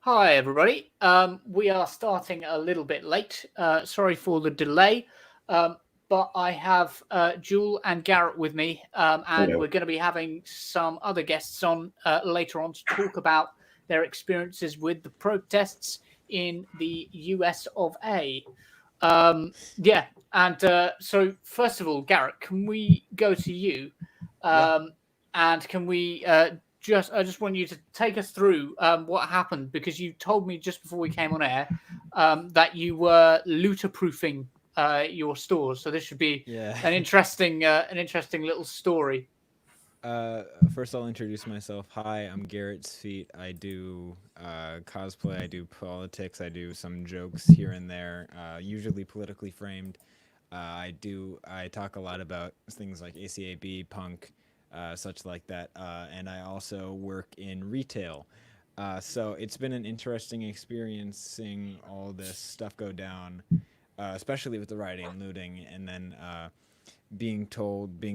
Hi, everybody. We are starting a little bit late. Sorry for the delay, um, but I have Jewel and Garrett with me, and Hello. we're going to be having some other guests on later on to talk about their experiences with the protests in the US of A. Yeah, and so first of all, Garrett, can we go to you? Yeah. Um, and can we I just want you to take us through what happened because you told me just before we came on air that you were looter proofing your stores. So this should be Yeah. an interesting little story. First, I'll introduce myself. Hi, I'm Garrett's Feet. I do cosplay. I do politics. I do some jokes here and there, usually politically framed. I talk a lot about things like ACAB, punk, such like that, and I also work in retail. So it's been an interesting experience seeing all this stuff go down, especially with the rioting and looting, and then being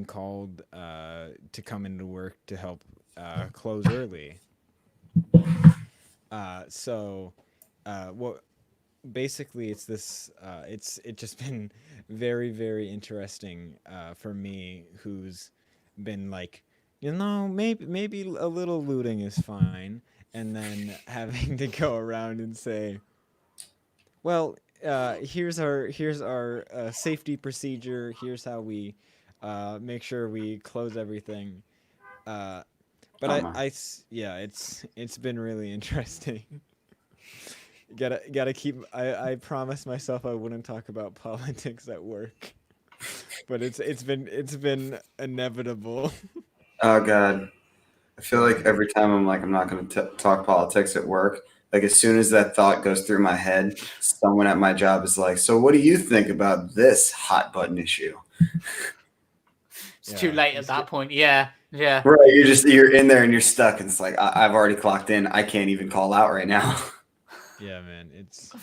called to come into work to help close early. So, what basically it's this. It's just been very very interesting for me, who's been like, maybe a little looting is fine, and then having to go around and say, well, here's our safety procedure. Here's how we make sure we close everything. Uh, but Oh my. yeah, it's been really interesting. Gotta keep. I promised myself I wouldn't talk about politics at work, but it's been inevitable. Oh God. I feel Yeah. like every time I'm like, I'm not going to talk politics at work. Like as soon as that thought goes through my head, someone at my job is like, "So what do you think about this hot button issue?" It's too Yeah. late at that point. Yeah, yeah. Right. You're in there and you're stuck, and it's like I've already clocked in. I can't even call out right now. Yeah, man. It's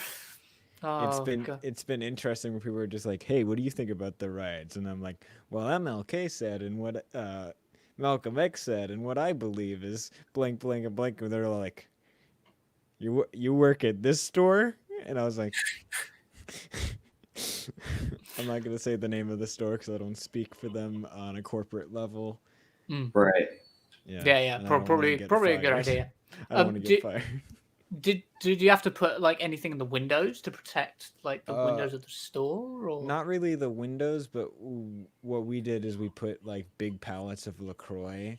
Oh been god. it's been interesting where people are just like, "Hey, what do you think about the riots?" And I'm like, "Well, MLK said, and what Malcolm X said, and what I believe is blank, blank, and blank." And they're like, "You work at this store?" And I was like, "I'm not gonna say the name of the store because I don't speak for them on a corporate level." Mm. Right. Yeah, Yeah, yeah. and I don't want to get Probably a good fired. idea. I don't want to get Did fired. did you have to put like anything in the windows to protect like the Uh, windows of the store or? Not really the windows, but what we did is we put like big pallets of Lacroix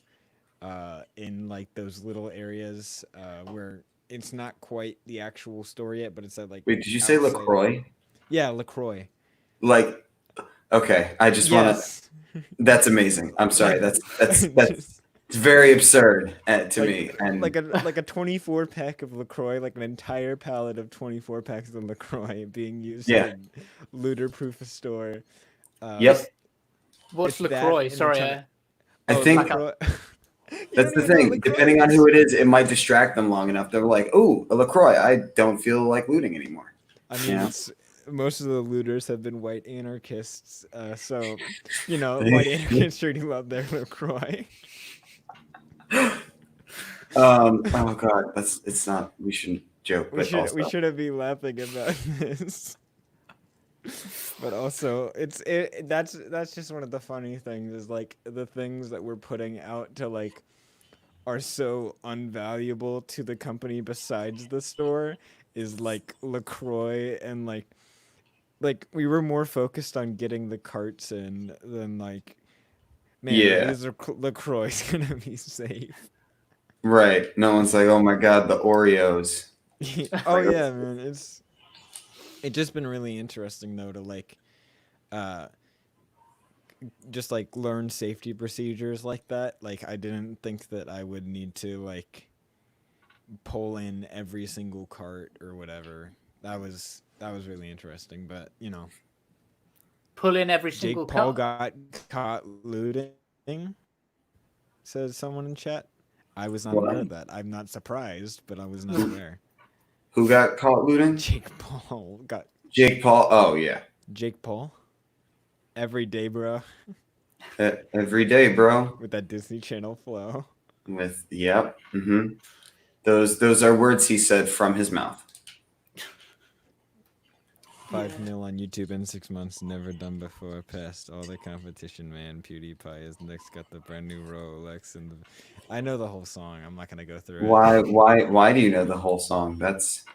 in like those little areas where it's not quite the actual store yet, but it's at like Wait, did you say outside of. Lacroix? Yeah, Lacroix. Like, okay, I just want to. Yes. That's amazing. I'm sorry. like That's just it's very absurd to like me. And like a 24 pack of Lacroix, like an entire pallet of 24 packs of Lacroix being used yeah, to looter proof a store. Uh, Is yep. what's it's that LaCroix? and a Sorry, ton of. I Oh, like think a Lacroix. You that's don't the even know what thing. LaCroix Depending on is? who it is, it might distract them long enough. They're like, "Ooh, a Lacroix. I don't feel like looting anymore." I You mean, know. it's most of the looters have been white anarchists, so white anarchists really love their LaCroix. Oh God, that's it's not. We shouldn't joke, We but should we also, shouldn't be laughing about this, but also that's just one of the funny things is like the things that we're putting out to like are so unvaluable to the company besides the store is like Lacroix and like we were more focused on getting the carts in than like, man, are yeah, these Lacroix gonna be safe? right. No one's like, "Oh my God, the Oreos." Oh Like, yeah, man, it's just been really interesting though to like uh just like learn safety procedures like that. Like I didn't think that I would need to like pull in every single cart or whatever. That was really interesting, but pull in every single Jake Paul cut. got caught looting, says someone in chat. I was not aware of that. what? I'm not surprised, but I was not aware. Who got caught looting? Jake Paul got Jake Paul. Oh yeah, Jake Paul every day, bro, Every day, bro. with that Disney Channel flow. With yep. Mm-hmm. Those are words he said from his mouth. 5 mil on YouTube in 6 months, never done before. Passed all the competition, man. PewDiePie is next. Got the brand new Rolex and the. I know the whole song. I'm not gonna go through it. Why do you know the whole song? That's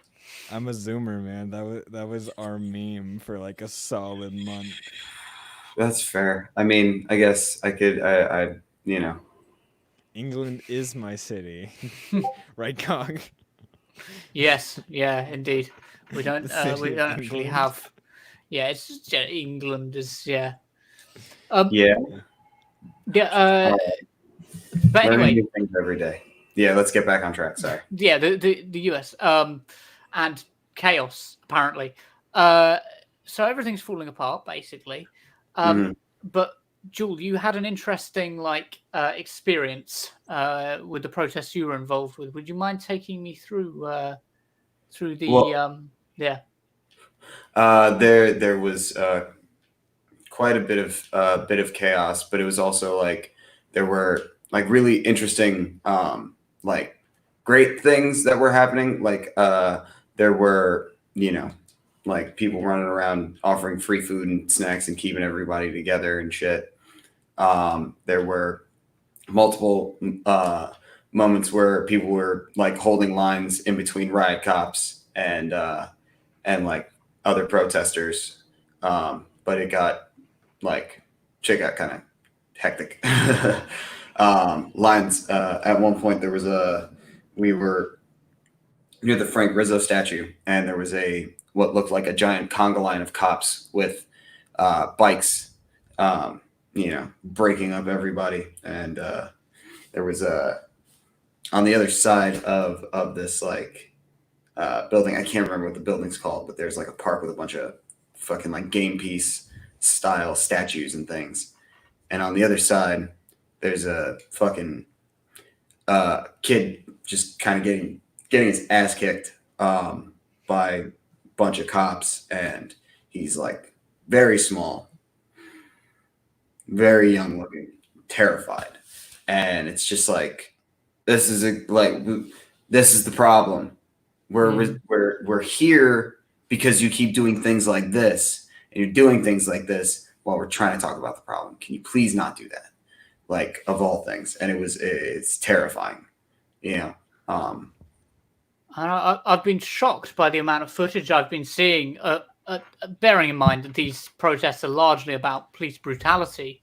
I'm a Zoomer, man. That was our meme for like a solid month. that's fair. I mean, I guess I could. I you know. England is my city, right, Cog? Yes, yeah, indeed. We don't The city we of don't actually England. have. Yeah, it's just England is yeah. Yeah. Yeah. But Learning anyway, new things every day. Yeah, let's get back on track. Sorry. yeah, the US and chaos apparently. So everything's falling apart basically. Mhm. But Jewel, you had an interesting experience with the protests you were involved with. Would you mind taking me through the Well, yeah. there was quite a bit of chaos, but it was also like there were like really interesting like great things that were happening. Like there were like people running around offering free food and snacks and keeping everybody together and shit. There were multiple moments where people were like holding lines in between riot cops and like other protesters. But it got like shit got kind of hectic. Lines at one point there was we were near the Frank Rizzo statue and there was a what looked like a giant conga line of cops with bikes breaking up everybody and there was a on the other side of this like building. I can't remember what the building's called, but there's like a park with a bunch of fucking like game piece style statues and things. And on the other side, there's a fucking kid just kind of getting his ass kicked by a bunch of cops, and he's like very small, very young looking, terrified, and it's just like this is this is the problem. We're here because you keep doing things like this, and you're doing things like this while we're trying to talk about the problem. Can you please not do that? Like of all things, and it's terrifying, you know. And I've been shocked by the amount of footage I've been seeing. Bearing in mind that these protests are largely about police brutality.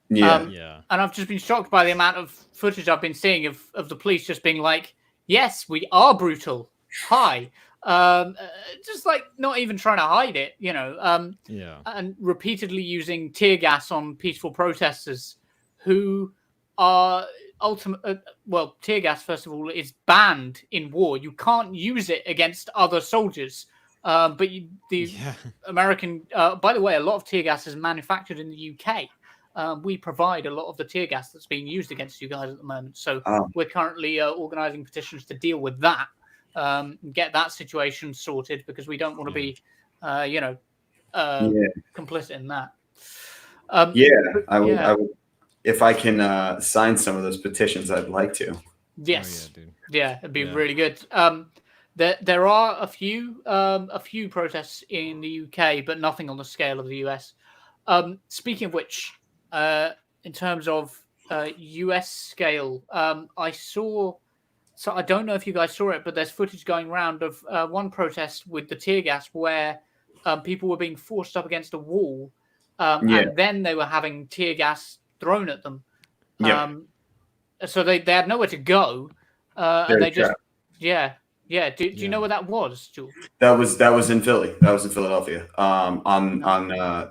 Yeah, Yeah. And I've just been shocked by the amount of footage I've been seeing of the police just being like, "Yes, we are brutal. Hi." Just like not even trying to hide it, Yeah. and repeatedly using tear gas on peaceful protesters who are tear gas, first of all, is banned in war. You can't use it against other soldiers. But the Yeah. American, by the way, a lot of tear gas is manufactured in the UK. We provide a lot of the tear gas that's being used against you guys at the moment. So we're currently organizing petitions to deal with that, get that situation sorted because we don't want to be, complicit in that. I would if I can sign some of those petitions, I'd like to. Yes. Oh, yeah, dude. Yeah, it'd be Yeah. really good. There are a few protests in the UK, but nothing on the scale of the US. Speaking of which, in terms of US scale, I saw. So I don't know if you guys saw it, but there's footage going around of one protest with the tear gas where people were being forced up against a wall, and then they were having tear gas thrown at them. So they had nowhere to go, and they just Do you know where that was, Jules? That was in Philly. That was in Philadelphia. On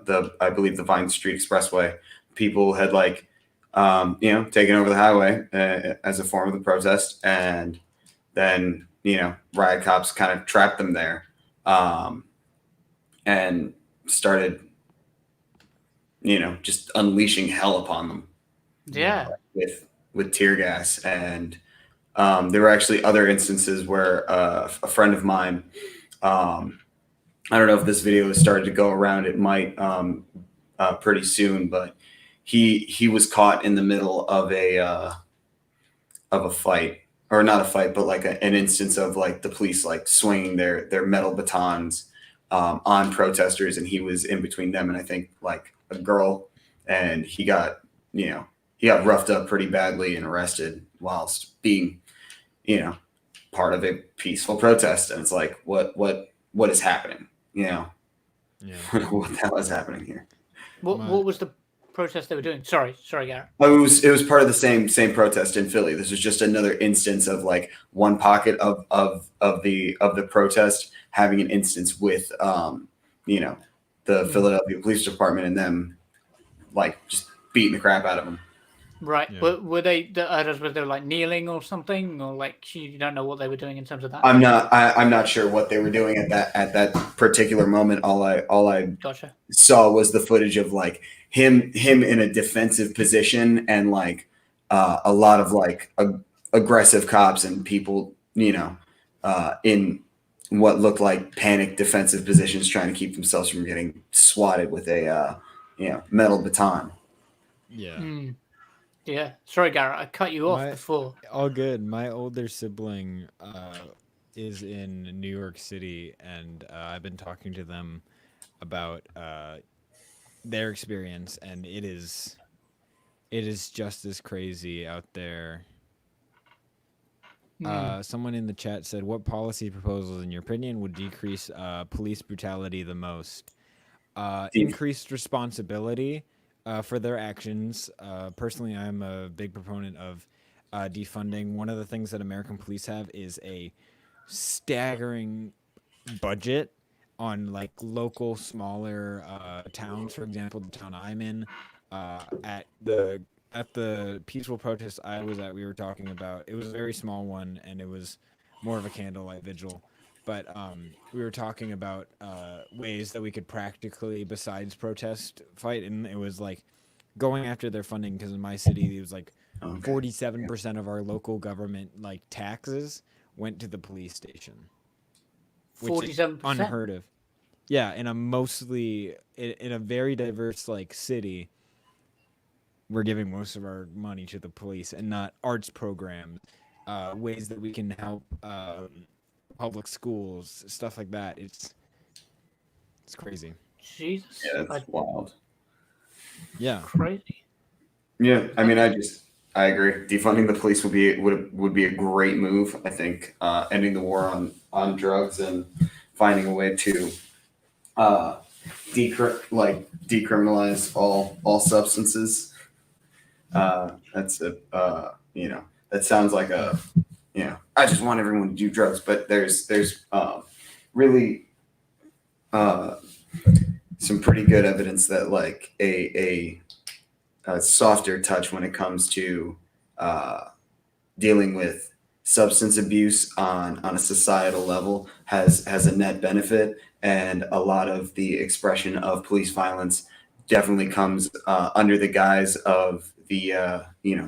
the I believe the Vine Street Expressway, people had taken over the highway as a form of the protest, and then riot cops kind of trapped them there, and started just unleashing hell upon them. Yeah. With tear gas. And there were actually other instances where a friend of mine, I don't know if this video has started to go around. It might pretty soon, but he was caught in the middle of a fight, or not a fight, but like an instance of like the police like swinging their metal batons on protesters, and he was in between them and I think like a girl, and he got roughed up pretty badly and arrested whilst being you know part of a peaceful protest, and it's like what is happening? Yeah. What the hell is happening here? What was the protest they were doing? Sorry, Garrett. It was part of the same protest in Philly. This was just another instance of like one pocket of the protest having an instance with the Philadelphia Police Department and them like just beating the crap out of them. Right. Yeah. But were they the others? Were they like kneeling or something, or like you don't know what they were doing in terms of that? I'm not sure what they were doing at that particular moment. All I Gotcha. saw was the footage of like him in a defensive position and like a lot of like aggressive cops and people in what looked like panic defensive positions trying to keep themselves from getting swatted with a metal baton. Yeah. Mm. Yeah. Sorry, Garrett. I cut you off before. All good. My older sibling is in New York City, and I've been talking to them about their experience, and it is just as crazy out there. Someone in the chat said, "What policy proposals, in your opinion, would decrease police brutality the most?" Increased responsibility for their actions. Personally, I'm a big proponent of defunding. One of the things that American police have is a staggering budget on like local smaller towns. For example, the town I'm in, at the peaceful protest I was at, we were talking about, it was a very small one and it was more of a candlelight vigil, but we were talking about ways that we could practically, besides protest, fight, and it was like going after their funding, because in my city it was like 47% of our local government like taxes went to the police station. 47%. Unheard of. Yeah, in a very diverse like city, we're giving most of our money to the police and not arts programs, ways that we can help public schools, stuff like that. It's crazy. Jesus. Yeah, that's wild. Yeah. Crazy. Yeah, I mean, I agree. Defunding the police would be a great move. I think ending the war on drugs and finding a way to decriminalize all substances. That's that sounds like I just want everyone to do drugs, but there's really some pretty good evidence that like a softer touch when it comes to dealing with substance abuse on a societal level has a net benefit, and a lot of the expression of police violence definitely comes under the guise of the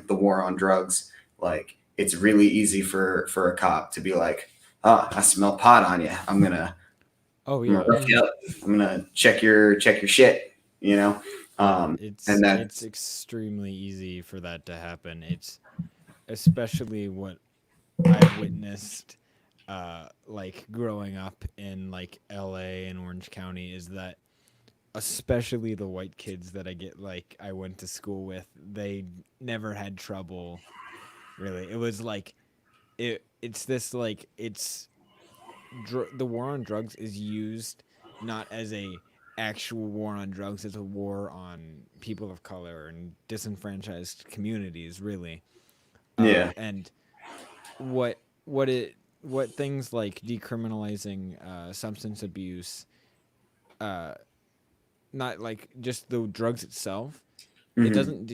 war on drugs. Like it's really easy for a cop to be like, I smell pot on you. I'm gonna rough you up. I'm gonna check your shit. It's extremely easy for that to happen. It's especially what I've witnessed like growing up in like LA and Orange County, is that especially the white kids that I went to school with, they never had trouble really. It was like it's this like the war on drugs is used not as a actual war on drugs, as a war on people of color and disenfranchised communities, really. Yeah. And what things like decriminalizing substance abuse, not like just the drugs itself, it doesn't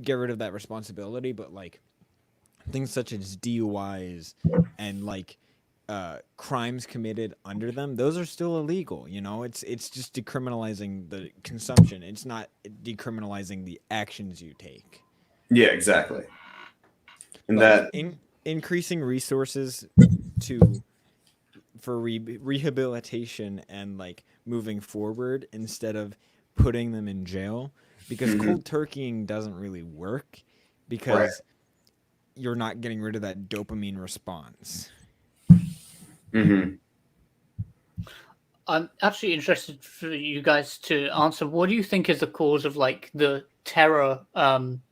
get rid of that responsibility, but like things such as DUIs and like crimes committed under them, those are still illegal. It's just decriminalizing the consumption. It's not decriminalizing the actions you take. Yeah, exactly. And like that increasing resources for rehabilitation and like moving forward instead of putting them in jail, because cold turkeying doesn't really work, because you're not getting rid of that dopamine response. Mm-hmm. I'm actually interested for you guys to answer. What do you think is the cause of like the terror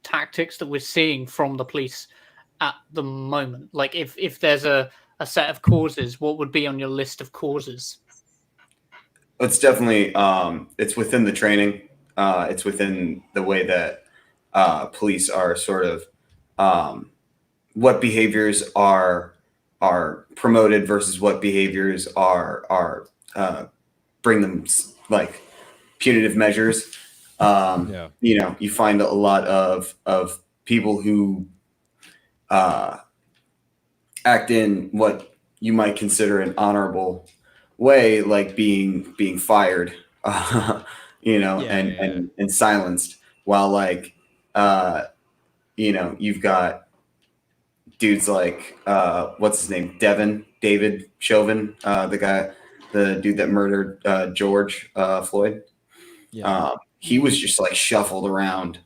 tactics that we're seeing from the police at the moment? Like, if there's a set of causes, what would be on your list of causes? It's definitely it's within the training. It's within the way that police are sort of um, what behaviors are promoted versus what behaviors are bring them like punitive measures. Yeah. You find a lot of people who uh, act in what you might consider an honorable way, like being fired, Yeah. and silenced, while like uh, you've got dudes like what's his name, David Chauvin, the dude that murdered George Floyd. Yeah. He was just like shuffled around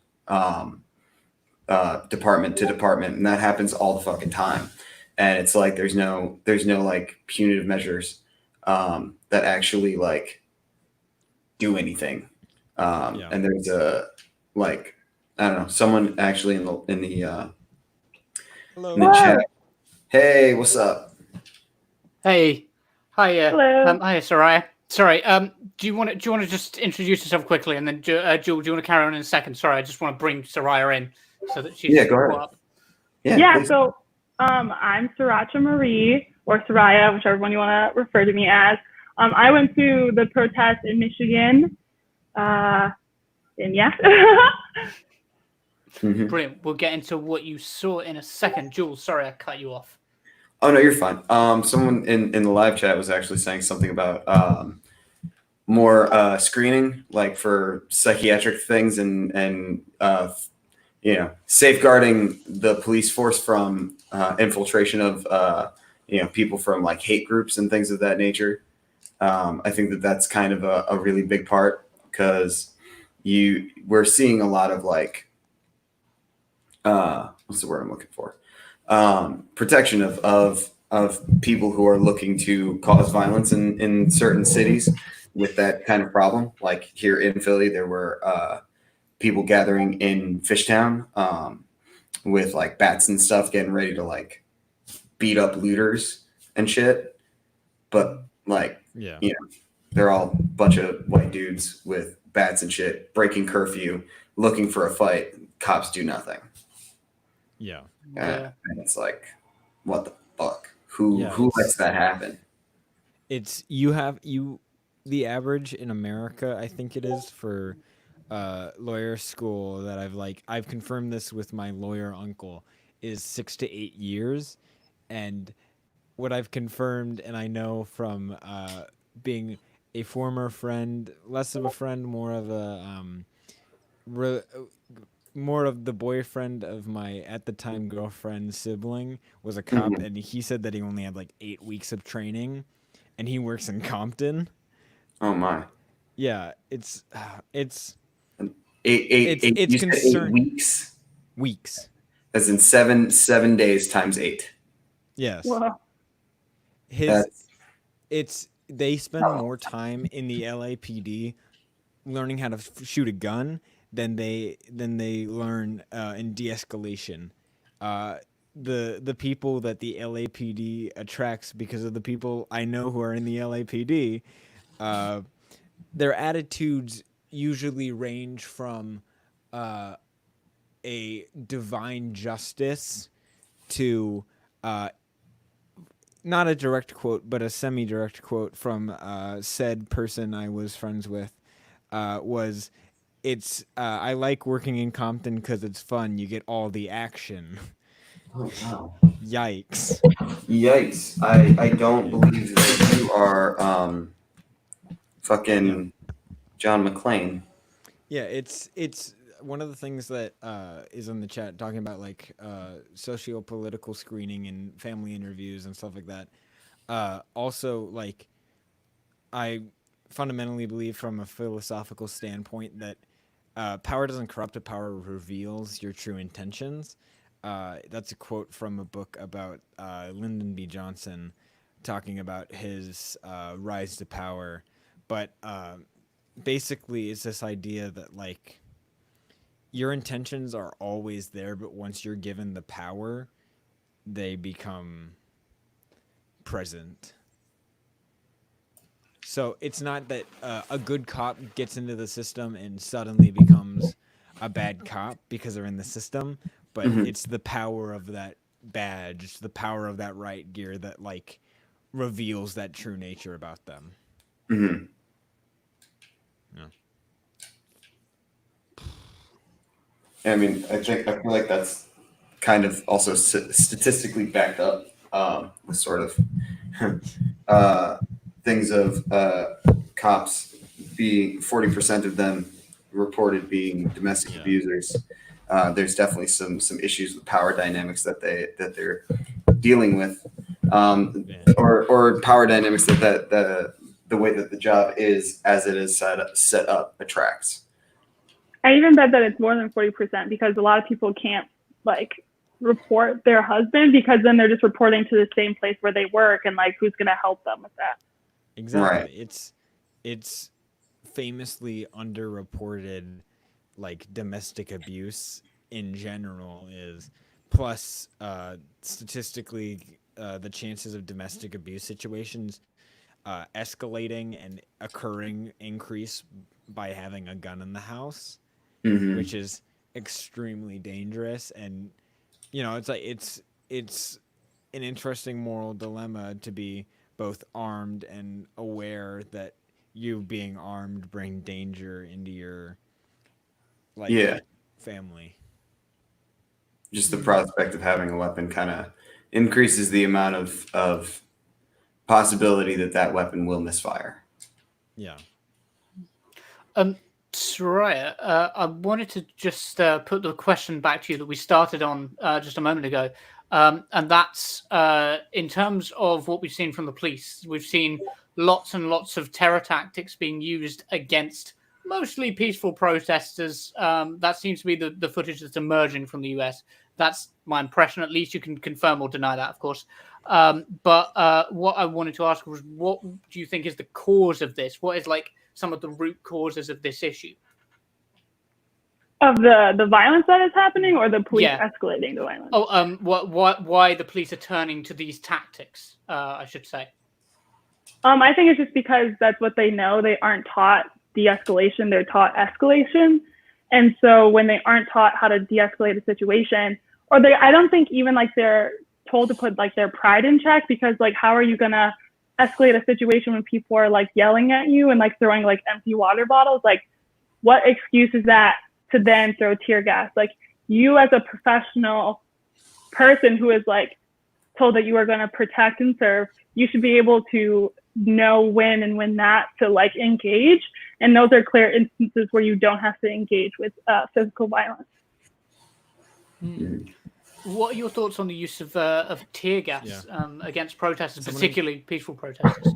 department to department, and that happens all the fucking time. And it's like there's no like punitive measures that actually like do anything. Yeah. And there's a like I don't know, someone actually in the Hello. chat. Hey, what's up? Hey, hi, Hello. hi, Soraya. Sorry, do you want to just introduce yourself quickly, and then Jewel, do you want to carry on in a second? Sorry, I just want to bring Soraya in so that she's Yeah, go ahead. caught up. Yeah, please. So I'm Sriracha Marie, or Soraya, whichever one you want to refer to me as. I went to the protest in Michigan. And yeah. Mhm. Brilliant. We'll get into what you saw in a second. Jules, sorry I cut you off. Oh no, you're fine. Someone in the live chat was actually saying something about more screening, like for psychiatric things, and safeguarding the police force from infiltration of people from like hate groups and things of that nature. I think that's kind of a really big part, because we're seeing a lot of like what's the word I'm looking for? Protection of people who are looking to cause violence in certain cities with that kind of problem. Like here in Philly, there were people gathering in Fishtown with like bats and stuff, getting ready to like beat up looters and shit. But like, Yeah. they're all a bunch of white dudes with bats and shit, breaking curfew, looking for a fight. Cops do nothing. Yeah. Yeah. And it's like, what the fuck? Who Yeah, lets that happen? It's the average in America, I think it is, for lawyer school that I've confirmed this with my lawyer uncle, is 6 to 8 years. And what I've confirmed, and I know from being a former friend, less of a friend, more of a re- more of the boyfriend of my at the time girlfriend's sibling was a cop, Mhm. and he said that he only had like 8 weeks of training, and he works in Compton. Oh my. Yeah, it's Eight. it's You said 8 concern weeks, weeks. as in seven days times 8. Yes, Well, his That's it's they spend more time in the LAPD learning how to shoot a gun than they learn in de-escalation. Uh, the people that the LAPD attracts, because of the people I know who are in the LAPD, uh, their attitudes usually range from uh, a divine justice to not a direct quote, but a semi-direct quote from said person I was friends with was, "It's I like working in Compton because it's fun. You get all the action." oh wow. Yikes! Yikes. I don't believe that you are Yeah, fucking John McClane. yeah. It's one of the things that is in the chat talking about like socio-political screening and family interviews and stuff like that. Also, like I fundamentally believe from a philosophical standpoint that power doesn't corrupt, a power reveals your true intentions. That's a quote from a book about Lyndon B. Johnson talking about his rise to power. But basically, it's this idea that, like, your intentions are always there, but once you're given the power, they become present. So it's not that a good cop gets into the system and suddenly becomes a bad cop because they're in the system, but Mhm. it's the power of that badge, it's the power of that right gear that, like, reveals that true nature about them. Mhm. Yeah. I mean, I feel like that's kind of also statistically backed up with sort of things of cops being 40% of them reported being domestic Yeah. abusers. There's definitely some issues with power dynamics that they're dealing with, Yeah. or power dynamics that the way that the job is as it is set up attracts. I even bet that it's more than 40% because a lot of people can't like report their husband because then they're just reporting to the same place where they work and like who's going to help them with that. Exactly. Right. It's famously underreported, like, domestic abuse in general is, plus statistically the chances of domestic abuse situations escalating and occurring increase by having a gun in the house, Mm-hmm. which is extremely dangerous. And it's like it's an interesting moral dilemma to be both armed and aware that you being armed bring danger into your, like, Yeah. family. Just the prospect of having a weapon kind of increases the amount of possibility that weapon will misfire. Yeah. Soraya, I wanted to just put the question back to you that we started on just a moment ago. And that's in terms of what we've seen from the police. We've seen lots and lots of terror tactics being used against mostly peaceful protesters. That seems to be the footage that's emerging from the US. That's my impression. At least you can confirm or deny that, of course. But what I wanted to ask was, what do you think is the cause of this? What is like some of the root causes of this issue? Of the violence that is happening or the police Yeah. escalating the violence? Oh, why the police are turning to these tactics? I should say. I think it's just because that's what they know. They aren't taught de-escalation; they're taught escalation. And so when they aren't taught how to de-escalate a situation, or I don't think even like they're told to put like their pride in check because like how are you gonna escalate a situation when people are like yelling at you and like throwing like empty water bottles? Like, what excuse is that to then throw tear gas? Like, you as a professional person who is like told that you are going to protect and serve, you should be able to know when and when not to like engage. And those are clear instances where you don't have to engage with physical violence. What are your thoughts on the use of tear gas Yeah. against protesters, Someone- particularly peaceful protesters?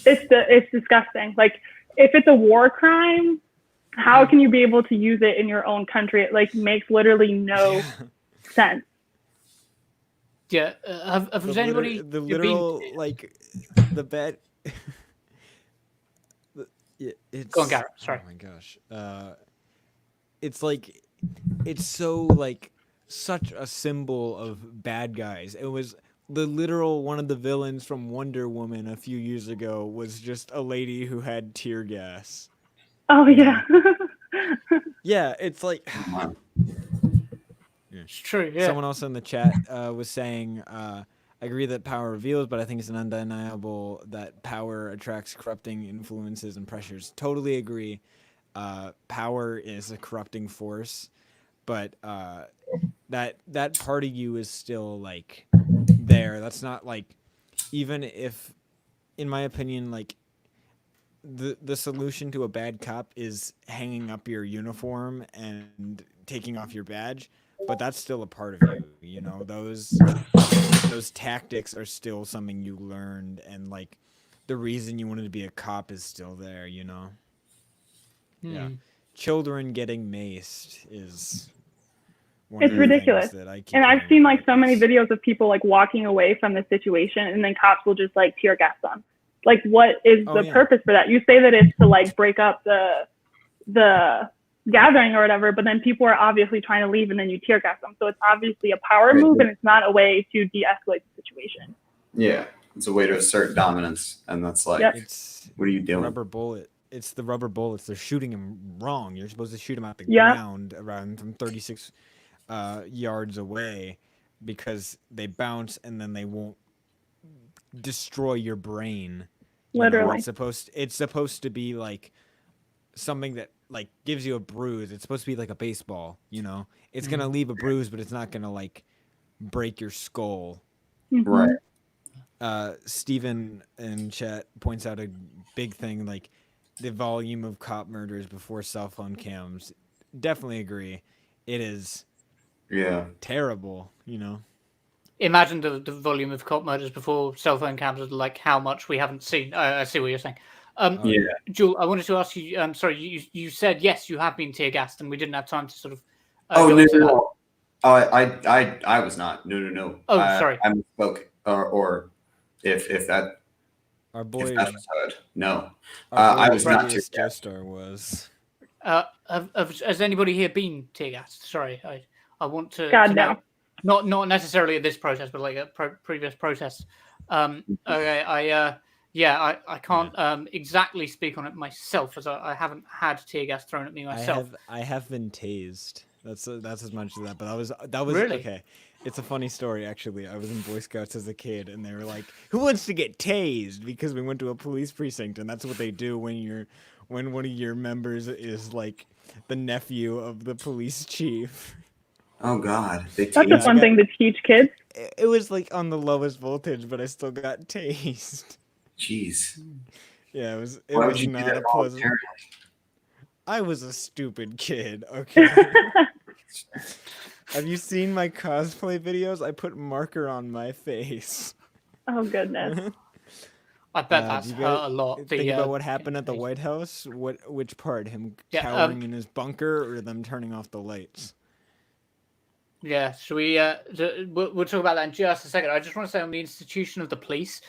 It's disgusting. Like, if it's a war crime, how can you be able to use it in your own country? It like makes literally no sense. Yeah. Has anybody the been? literal like the bad it's Go on, Garrett. Sorry. Oh my gosh. It's like it's so like such a symbol of bad guys. It was the literal one of the villains from Wonder Woman a few years ago was just a lady who had tear gas. Oh yeah. Yeah, it's like It's true. Yeah. someone else in the chat was saying, I agree that power reveals, but I think it's an undeniable that power attracts corrupting influences and pressures. Totally agree. Power is a corrupting force, but that part of you is still like there. That's not like, even if, in my opinion, like the solution to a bad cop is hanging up your uniform and taking off your badge, but that's still a part of you. You know, those tactics are still something you learned, and like the reason you wanted to be a cop is still there. You know. Yeah. Children getting maced is one It's of the ridiculous. things that I keep And I've hearing seen like about. so many videos of people like walking away from the situation, and then cops will just like tear gas them. Like, what is Oh, the yeah. purpose for that? You say that it's to like break up the gathering or whatever, but then people are obviously trying to leave, and then you tear gas them. So it's obviously a power move, and it's not a way to de-escalate the situation. Yeah, it's a way to assert dominance, and that's like, Yep. It's what are you doing? rubber bullet. It's the rubber bullets. They're shooting him wrong. You're supposed to shoot him at the Yeah. ground around from 36 yards away because they bounce and then they won't destroy your brain. You know, Literally. it's supposed to be like something that like gives you a bruise. It's supposed to be like a baseball, you know. It's gonna leave a bruise, but it's not gonna like break your skull. Mhm. Right. Steven in chat points out a big thing, like the volume of cop murders before cell phone cams. Definitely agree. It is Yeah. terrible, you know. Imagine the volume of cop murders before cell phone cameras, like how much we haven't seen. I see what you're saying. Yeah. Jewel, I wanted to ask you. Sorry, you said yes, you have been tear gassed, and we didn't have time to sort of. Oh go no, into that. no. I was not. No. Oh, sorry. I misspoke. Or if that Our if boy, that was heard. No. our boy I was not Radius tear gassed. Joestar was. Has anybody here been tear gassed? Sorry, I want to. God, to no. know. Not necessarily at this protest, but like at previous protests. Okay, I can't exactly speak on it myself, as I haven't had tear gas thrown at me myself. I have been tased. That's as much as that. But that was Really? okay. It's a funny story actually. I was in Boy Scouts as a kid, and they were like, "Who wants to get tased?" Because we went to a police precinct, and that's what they do when one of your members is like the nephew of the police chief. Oh God. They That's a tased fun thing to teach kids. It was like on the lowest voltage, but I still got tased. Jeez. Yeah, it was Why would you do not that a pleasant. voluntarily? I was a stupid kid. Okay. Have you seen my cosplay videos? I put marker on my face. Oh goodness. I bet Do that's you hurt guys a lot. think about what happened at the White House? Which part? Him Yeah, cowering in his bunker, or them turning off the lights? Yeah, should we? We'll talk about that in just a second. I just want to say on the institution of the police,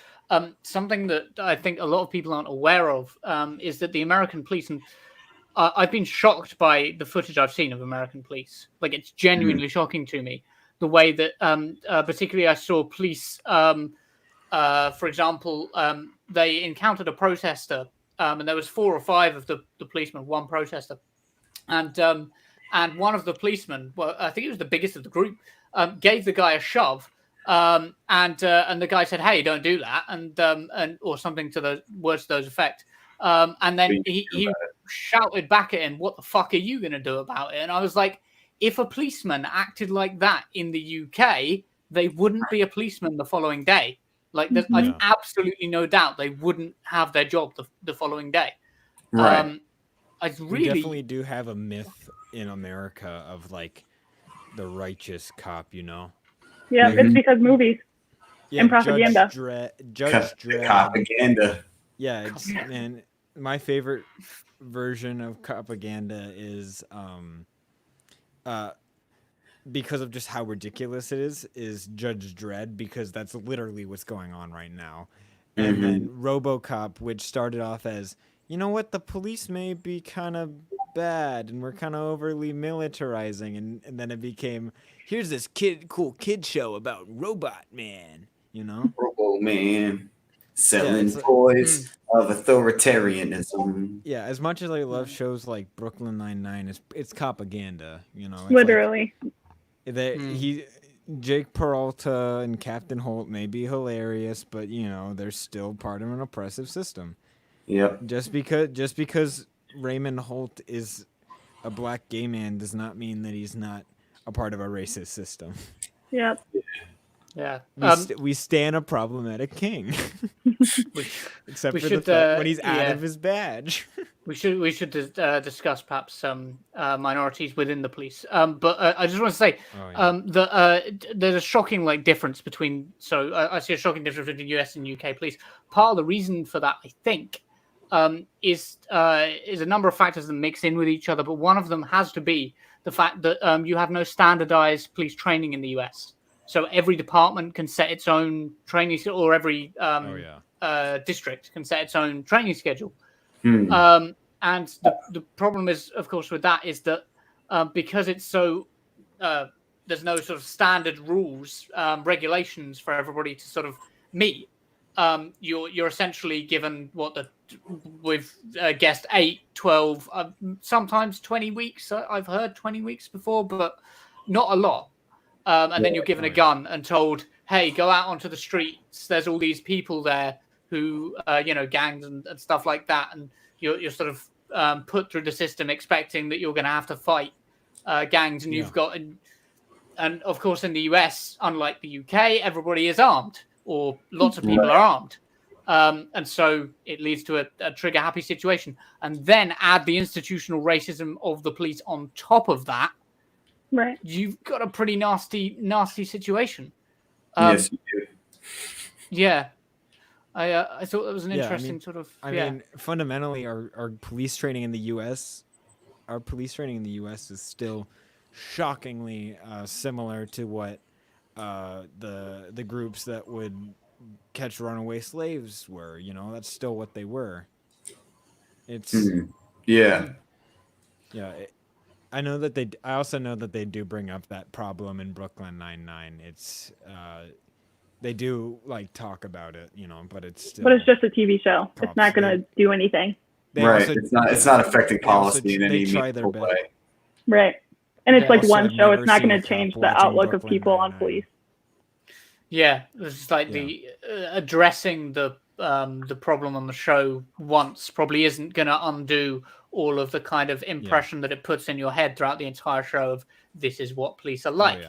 something that I think a lot of people aren't aware of is that the American police, and I've been shocked by the footage I've seen of American police. Like, it's genuinely shocking to me the way that, particularly, I saw police. For example, they encountered a protester, and there was 4 or 5 of the policemen, one protester, and one of the policemen, well, I think it was the biggest of the group, gave the guy a shove, and the guy said, "Hey, don't do that," and or something to the words to those effect. And then he shouted back at him, "What the fuck are you going to do about it?" And I was like, if a policeman acted like that in the UK, they wouldn't be a policeman the following day. Like, I've absolutely no doubt they wouldn't have their job the following day. Right. We definitely do have a myth in America of like the righteous cop, you know. Yeah, it's because movies. Yeah, And propaganda. Judge Dredd. Propaganda. Yeah, it's man. My favorite version of propaganda is because of just how ridiculous it is Judge Dredd, because that's literally what's going on right now. And then RoboCop, which started off as, you know what, the police may be kind of bad and we're kind of overly militarizing, and then it became, here's this cool kid show about Robot Man, you know? Robo Man. Selling it's toys of authoritarianism. Yeah, as much as I love shows like Brooklyn Nine-Nine, it's propaganda, you know? It's Literally. Jake Peralta and Captain Holt may be hilarious, but you know, they're still part of an oppressive system. Yep. Just because Raymond Holt is a black gay man does not mean that he's not a part of a racist system. Yep. Yeah. We stand a problematic king. Except for should, the fact when he's out of his badge. We should discuss perhaps some minorities within the police. But I just want to say there's a shocking difference between. So I see a shocking difference between the US and UK police. Part of the reason for that, I think, is a number of factors that mix in with each other. But one of them has to be the fact that you have no standardized police training in the US. So every department can set its own training, or every district can set its own training schedule. And the problem is, of course, with that is that because it's so there's no sort of standard rules, regulations for everybody to sort of meet. You're essentially given we've guessed 8, 12, sometimes 20 weeks. I've heard 20 weeks before, but not a lot. And then you're given a gun and told, hey, go out onto the streets. There's all these people there who, gangs and stuff like that. And you're sort of put through the system expecting that you're going to have to fight gangs. And you've got, and of course, in the US, unlike the UK, everybody is armed, or lots of people are armed. And so it leads to a trigger happy situation. And then add the institutional racism of the police on top of that. Right. You've got a pretty nasty situation. Yes, you do. Yeah. I thought that was an interesting I mean, fundamentally, our police training in the U.S., is still shockingly similar to what the groups that would catch runaway slaves were. That's still what they were. It's yeah. I know that I also know that they do bring up that problem in Brooklyn Nine-Nine. It's they do talk about it, but it's still. But it's just a TV show. It's not going to do anything. Right. It's not affecting policy in any meaningful way. Right. And it's one show. It's not going to change the outlook of people on police. Yeah, it's like the addressing the problem on the show once probably isn't going to undo all of the kind of impression that it puts in your head throughout the entire show of this is what police are like.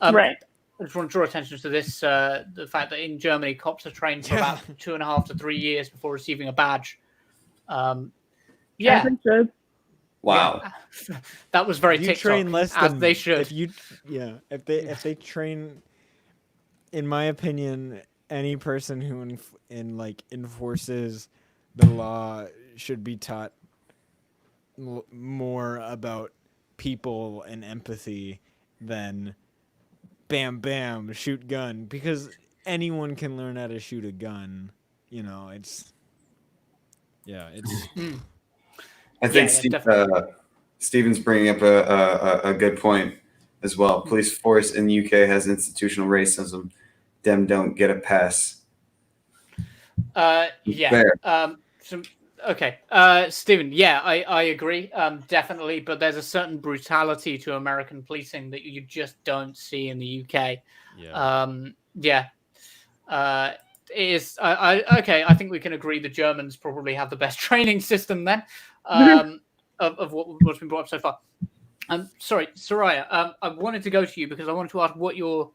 Right. I just want to draw attention to this, the fact that in Germany, cops are trained for about 2.5 to 3 years before receiving a badge. As they should. Wow. Yeah. That was very TikTok, train less as than, they should. If they train, in my opinion, any person who enforces the law should be taught more about people and empathy than bam bam shoot gun, because anyone can learn how to shoot a gun. It's I think Stephen's bringing up a good point as well. Police force in the UK has institutional racism. Them don't get a pass. Fair. Okay, Stephen. Yeah, I agree. Definitely, but there's a certain brutality to American policing that you just don't see in the UK. It is. I think we can agree the Germans probably have the best training system then. Of what's been brought up so far. Sorry, Soraya. I wanted to go to you because I wanted to ask what your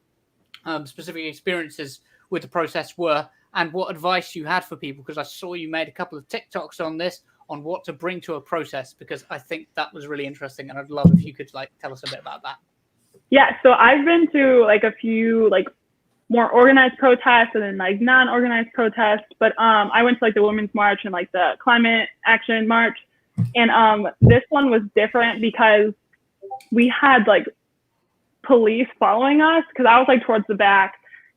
specific experiences with the process were and what advice you had for people, because I saw you made a couple of TikToks on this, on what to bring to a process, because I think that was really interesting, and I'd love if you could tell us a bit about that. Yeah, so I've been to a few more organized protests and then non-organized protests, but I went to the Women's March and the Climate Action March, and this one was different because we had police following us, because I was towards the back,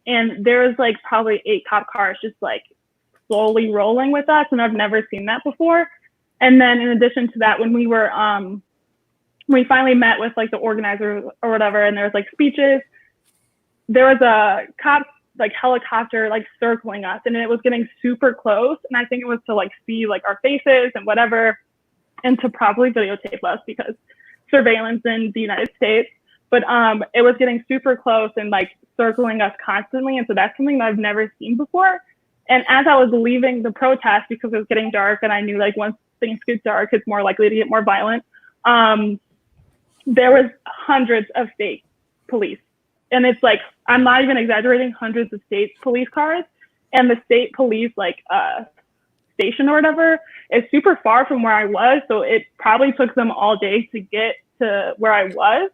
and there was probably 8 cop cars just slowly rolling with us, and I've never seen that before. And then in addition to that, when we were we finally met with the organizers or whatever, and there was speeches, there was a cop helicopter circling us, and it was getting super close, and I think it was to see our faces and whatever, and to probably videotape us because surveillance in the United States. But it was getting super close and circling us constantly, and so that's something that I've never seen before. And as I was leaving the protest, because it was getting dark, and I knew once things get dark, it's more likely to get more violent, there was hundreds of state police, and it's I'm not even exaggerating, hundreds of state police cars, and the state police station or whatever is super far from where I was, so it probably took them all day to get to where I was.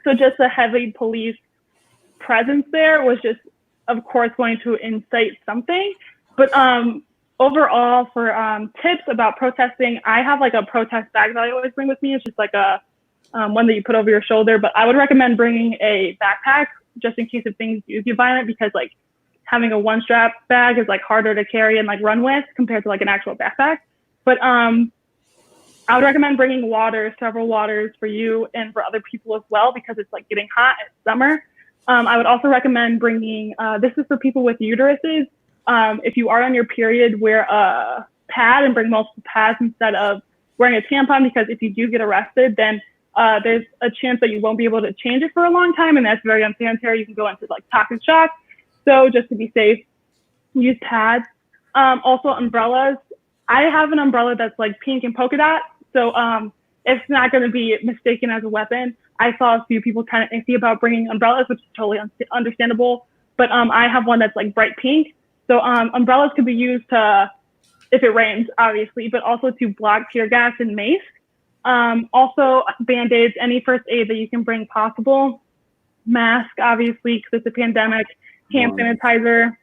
So just a heavy police presence there was just, of course, going to incite something. But overall, for tips about protesting, I have a protest bag that I always bring with me. It's just a one that you put over your shoulder. But I would recommend bringing a backpack just in case if things do get violent, because like having a one strap bag is like harder to carry and like run with compared to like an actual backpack. But I would recommend bringing water, several waters for you and for other people as well, because it's like getting hot. It's summer. I would also recommend bringing, this is for people with uteruses. If you are on your period, wear a pad and bring multiple pads instead of wearing a tampon, because if you do get arrested, then there's a chance that you won't be able to change it for a long time, and that's very unsanitary. You can go into like toxic shock. So just to be safe, use pads. Also umbrellas. I have an umbrella that's like pink and polka dot, so it's not going to be mistaken as a weapon. I saw a few people kind of iffy about bringing umbrellas, which is totally understandable. But I have one that's like bright pink. So umbrellas could be used to, if it rains, obviously, but also to block tear gas and mace. Also Band-Aids, any first aid that you can bring possible. Mask, obviously, because it's a pandemic. Hand sanitizer.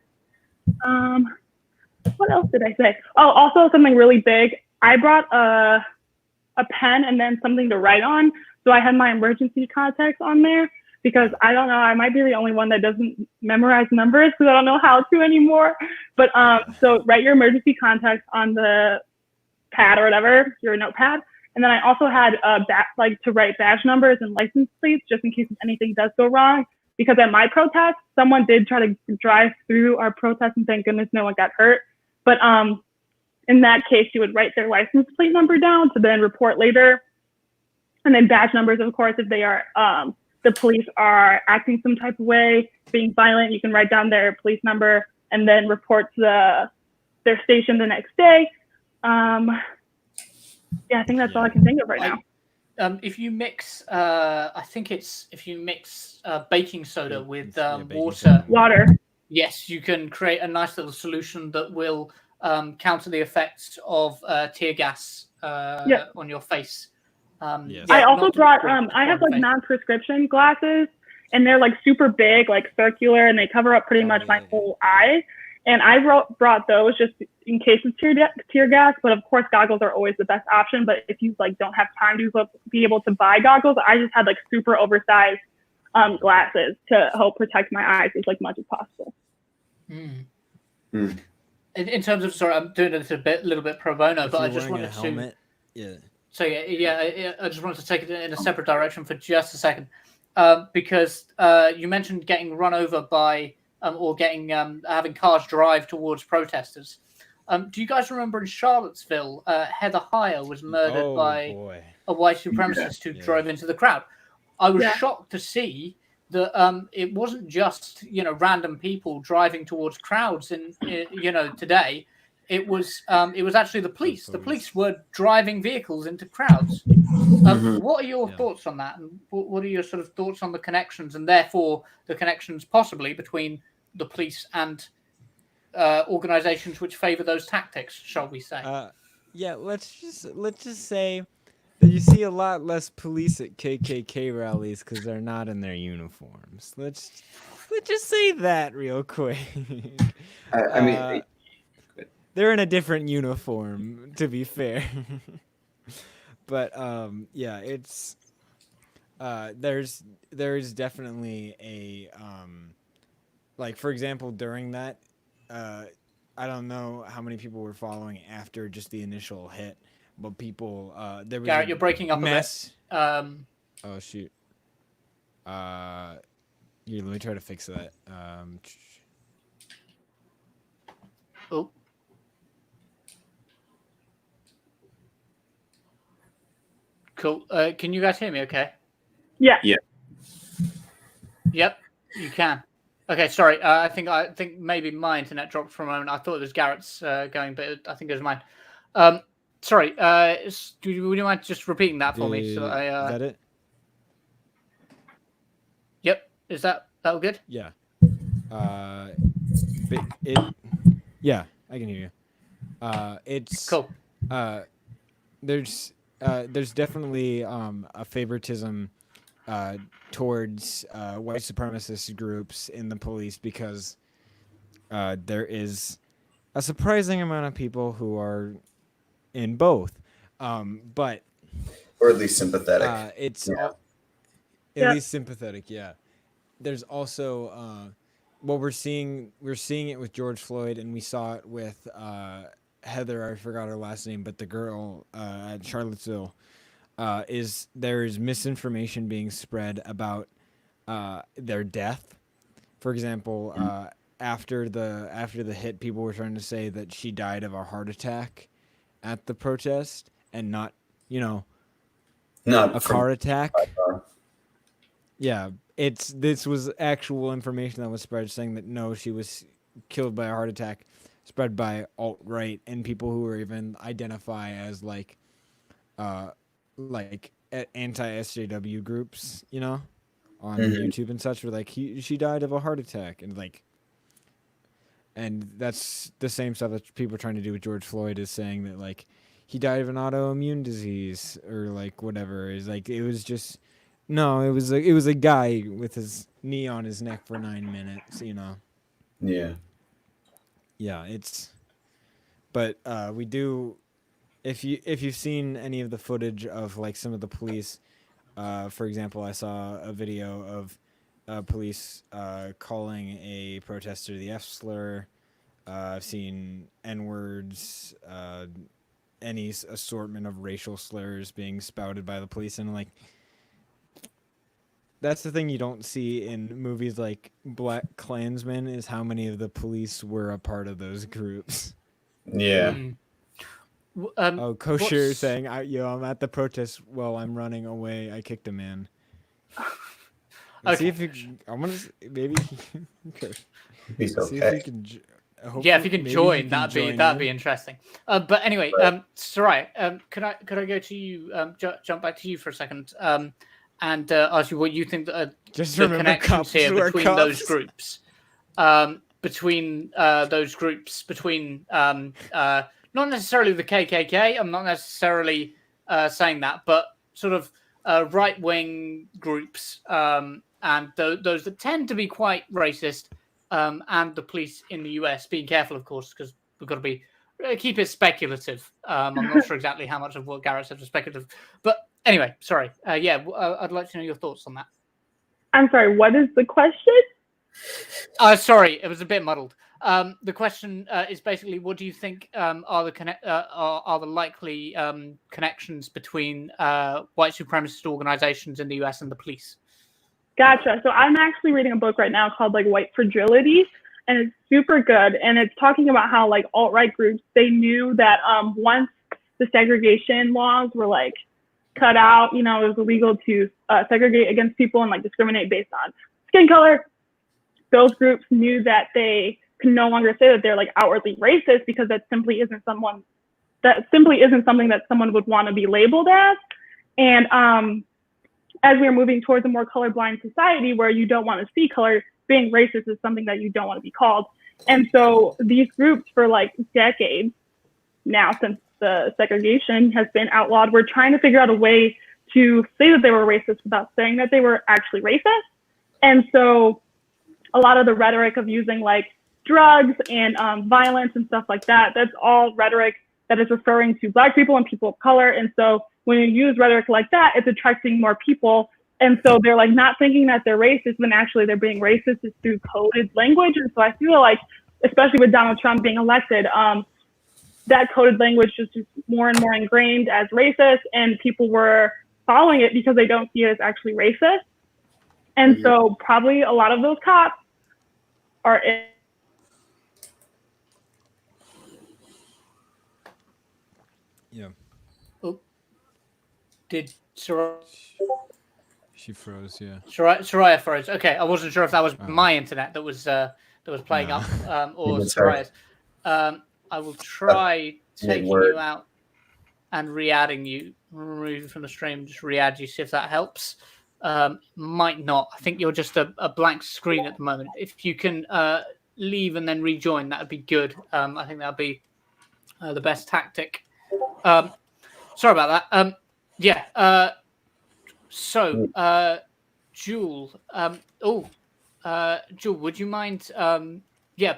What else did I say? Oh, also something really big. I brought a pen and then something to write on. So I had my emergency contacts on there, because I don't know, I might be the only one that doesn't memorize numbers because I don't know how to anymore. But so write your emergency contacts on the pad or whatever, your notepad. And then I also had like to write badge numbers and license plates just in case anything does go wrong. Because at my protest, someone did try to drive through our protest, and thank goodness no one got hurt. But in that case, you would write their license plate number down to then report later. And then badge numbers, of course, if they are the police are acting some type of way, being violent, you can write down their police number and then report to their station the next day. Yeah, I think that's all I can think of right now. If you mix, I think it's if you mix baking soda with water. Yes, you can create a nice little solution that will counter the effects of tear gas on your face. I also brought, I have like non-prescription glasses, and they're like super big, like circular, and they cover up pretty much my whole eye. And I brought those just in case of tear gas, but of course goggles are always the best option. But if you like don't have time to be able to buy goggles, I just had like super oversized glasses to help protect my eyes as like much as possible. In terms of, sorry, I'm doing this a little bit pro bono, but I just wanted to. So I just wanted to take it in a separate direction for just a second, because you mentioned getting run over by or getting having cars drive towards protesters. Do you guys remember in Charlottesville, Heather Heyer was murdered by a white supremacist who drove into the crowd? I was shocked to see that it wasn't just random people driving towards crowds in today. It was actually the police. The police were driving vehicles into crowds. What are your thoughts on that? And what are your sort of thoughts on the connections, and therefore the connections possibly between the police and organizations which favor those tactics, shall we say? Let's just say that you see a lot less police at KKK rallies because they're not in their uniforms. Let's just say that real quick. I mean. They're in a different uniform, to be fair. But it's there's definitely a like, for example, during that I don't know how many people were following after just the initial hit, but people there was Garrett, you're breaking up a bit. Oh shoot. Here, let me try to fix that. Oh. Cool. Can you guys hear me okay? Yeah. Yep, you can. Okay, sorry. I think maybe my internet dropped for a moment. I thought it was Garrett's going, but I think it was mine. Sorry. Would you mind just repeating that for me? So is that it? Yep. Is that all good? Yeah. Yeah, I can hear you. It's cool. There's definitely a favoritism towards white supremacist groups in the police, because there is a surprising amount of people who are in both. But or at least sympathetic. It's Yeah. at Yeah. least sympathetic. Yeah. There's also what we're seeing. We're seeing it with George Floyd, and we saw it with Heather. I forgot her last name, but the girl at Charlottesville. Is there's misinformation being spread about their death. For example, after the hit, people were trying to say that she died of a heart attack at the protest, and not Not a from car attack. Yeah, this was actual information that was spread saying that no, she was killed by a heart attack, spread by alt-right and people who were even identify as like anti-SJW groups, on YouTube and such, were like she died of a heart attack, and that's the same stuff that people are trying to do with George Floyd, is saying that like he died of an autoimmune disease or like whatever. Is like it was just no, it was a guy with his knee on his neck for 9 minutes, Yeah. Yeah, but we do. If you've seen any of the footage of like some of the police, for example, I saw a video of police calling a protester the F slur. I've seen N-words, any assortment of racial slurs being spouted by the police, and like that's the thing you don't see in movies like Black Klansman, is how many of the police were a part of those groups. Yeah. Kosher saying, I'm at the protest while I'm running away. I kicked a man. Okay. See if you. I want to maybe. Okay. He's See if okay. you can. Yeah, if you can join, that'd be interesting. But anyway, Right. Sarai, could I go to you? Jump back to you for a second, and ask you what you think Just the remember, connections cops here were between cops. those groups, between not necessarily the KKK. I'm not necessarily saying that, but sort of right-wing groups, and those that tend to be quite racist, and the police in the US. Being careful, of course, because we've got to be keep it speculative. I'm not sure exactly how much of what Garrett said was speculative, but anyway, sorry. I'd like to know your thoughts on that. I'm sorry, what is the question? Sorry, it was a bit muddled. The question is basically, what do you think are the likely connections between white supremacist organizations in the US and the police? Gotcha. So I'm actually reading a book right now called like White Fragility, and it's super good. And it's talking about how like alt-right groups, they knew that once the segregation laws were like cut out, it was illegal to segregate against people and like discriminate based on skin color. Those groups knew that they can no longer say that they're like outwardly racist, because that simply isn't something that someone would want to be labeled as. And as we're moving towards a more colorblind society where you don't want to see color, being racist is something that you don't want to be called. And so these groups for like decades now, since the segregation has been outlawed, we're trying to figure out a way to say that they were racist without saying that they were actually racist. And so a lot of the rhetoric of using like drugs and violence and stuff like that, that's all rhetoric that is referring to Black people and people of color. And so when you use rhetoric like that, it's attracting more people. And so they're like not thinking that they're racist when actually they're being racist is through coded language. And so I feel like, especially with Donald Trump being elected, that coded language is just more and more ingrained as racist, and people were following it because they don't see it as actually racist. And so probably a lot of those cops are in. Yeah. Oh, did Soraya? She froze. Yeah. Soraya froze. Okay, I wasn't sure if that was my internet that was playing up, or Soraya's. I will try taking you out and re-adding you, removing from the stream, just re-add you, see if that helps. Might not. I think you're just a blank screen at the moment. If you can leave and then rejoin, that would be good. I think that would be the best tactic. Sorry about that. Jewel. Jewel, would you mind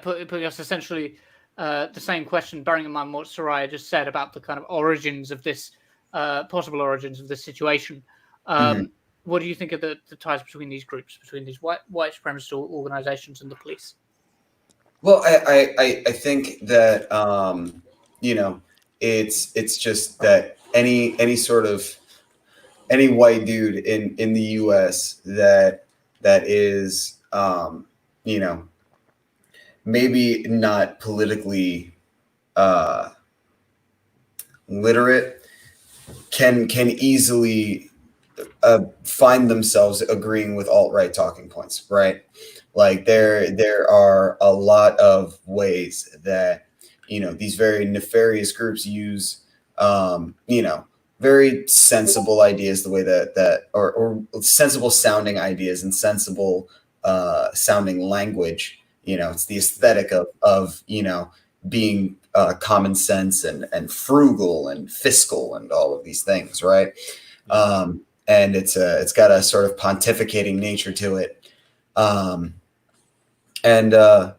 putting us essentially the same question, bearing in mind what Soraya just said about the kind of origins of this possible origins of this situation. What do you think of the ties between these groups, between these white supremacist organizations and the police? Well, I think that it's just that any sort of any white dude in the U.S. that is maybe not politically literate can easily find themselves agreeing with alt-right talking points, right? Like there are a lot of ways that these very nefarious groups use very sensible ideas, the way that or sensible sounding ideas and sensible sounding language. It's the aesthetic of being common sense and frugal and fiscal and all of these things, right? And it's got a sort of pontificating nature to it. And I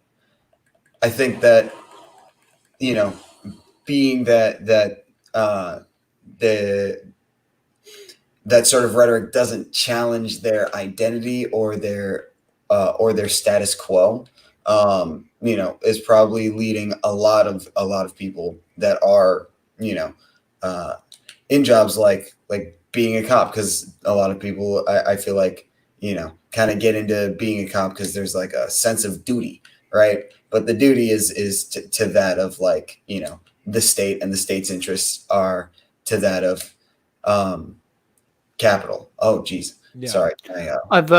think that, being that that sort of rhetoric doesn't challenge their identity or their status quo, is probably leading a lot of people that are, in jobs like being a cop, because a lot of people I feel like kind of get into being a cop because there's like a sense of duty, right? But the duty is to that of like the state, and the state's interests are to that of capital. Oh geez, yeah. Sorry. I've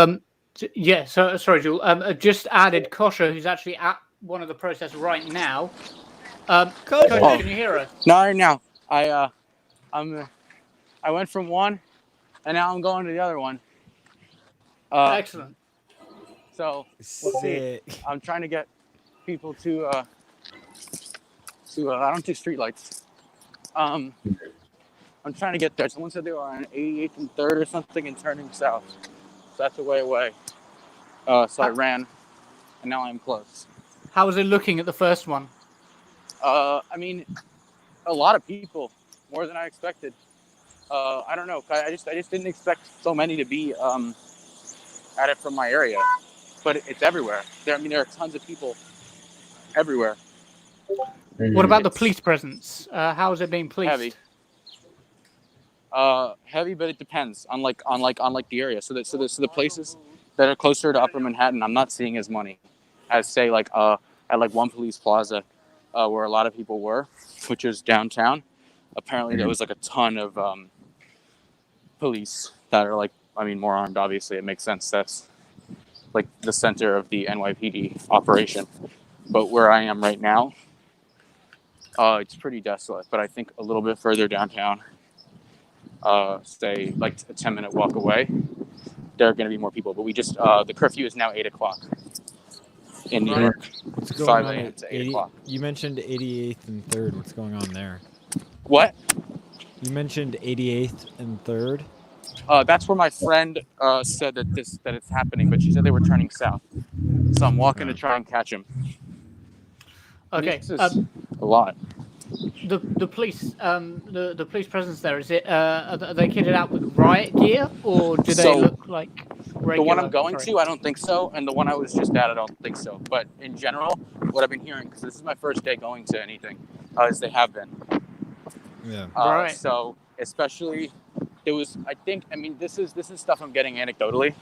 so sorry, Jewel. I've just added Kosher, who's actually at one of the protests right now. Kosher, can you hear us? Not right now. I went from one, and now I'm going to the other one. Excellent. So we'll see. I'm trying to get people to I don't do streetlights. I'm trying to get there. Someone said they were on 88th and 3rd or something and turning south. So that's a way away. So I ran, and now I'm close. How was it looking at the first one? I mean, a lot of people, more than I expected. I don't know. I just didn't expect so many to be at it from my area, but it's everywhere. There are tons of people everywhere. What about the police presence? How is it being policed? Heavy. Heavy, but it depends on the area. So the places that are closer to Upper Manhattan, I'm not seeing as many as say at one police plaza where a lot of people were, which is downtown. Apparently there was like a ton of police that are more armed. Obviously, it makes sense. That's like the center of the NYPD operation. But where I am right now, it's pretty desolate. But I think a little bit further downtown, say like a 10-minute walk away, there are going to be more people. But we just the curfew is now 8:00 in New York. What's going 5 on a.m. at to 8:00. You mentioned 88th and 3rd. What's going on there? What? You mentioned 88th and 3rd. That's where my friend said that it's happening, but she said they were turning south. So I'm walking to try and catch him. Okay. This is a lot. The police the police presence there, is it are they kitted out with riot gear, or do they look like regular? The one I'm going to, I don't think so, and the one I was just at, I don't think so. But in general, what I've been hearing, because this is my first day going to anything, is they have been. Yeah. Right. So especially, this is stuff I'm getting anecdotally,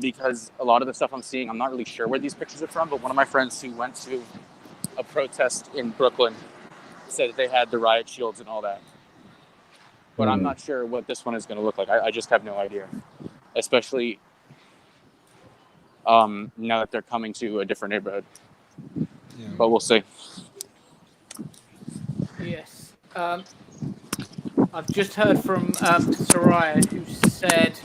because a lot of the stuff I'm seeing, I'm not really sure where these pictures are from. But one of my friends who went to a protest in Brooklyn said that they had the riot shields and all that. But I'm not sure what this one is going to look like. I just have no idea, especially now that they're coming to a different neighborhood. Yeah. But we'll see. Yes. I've just heard from Soraya, who said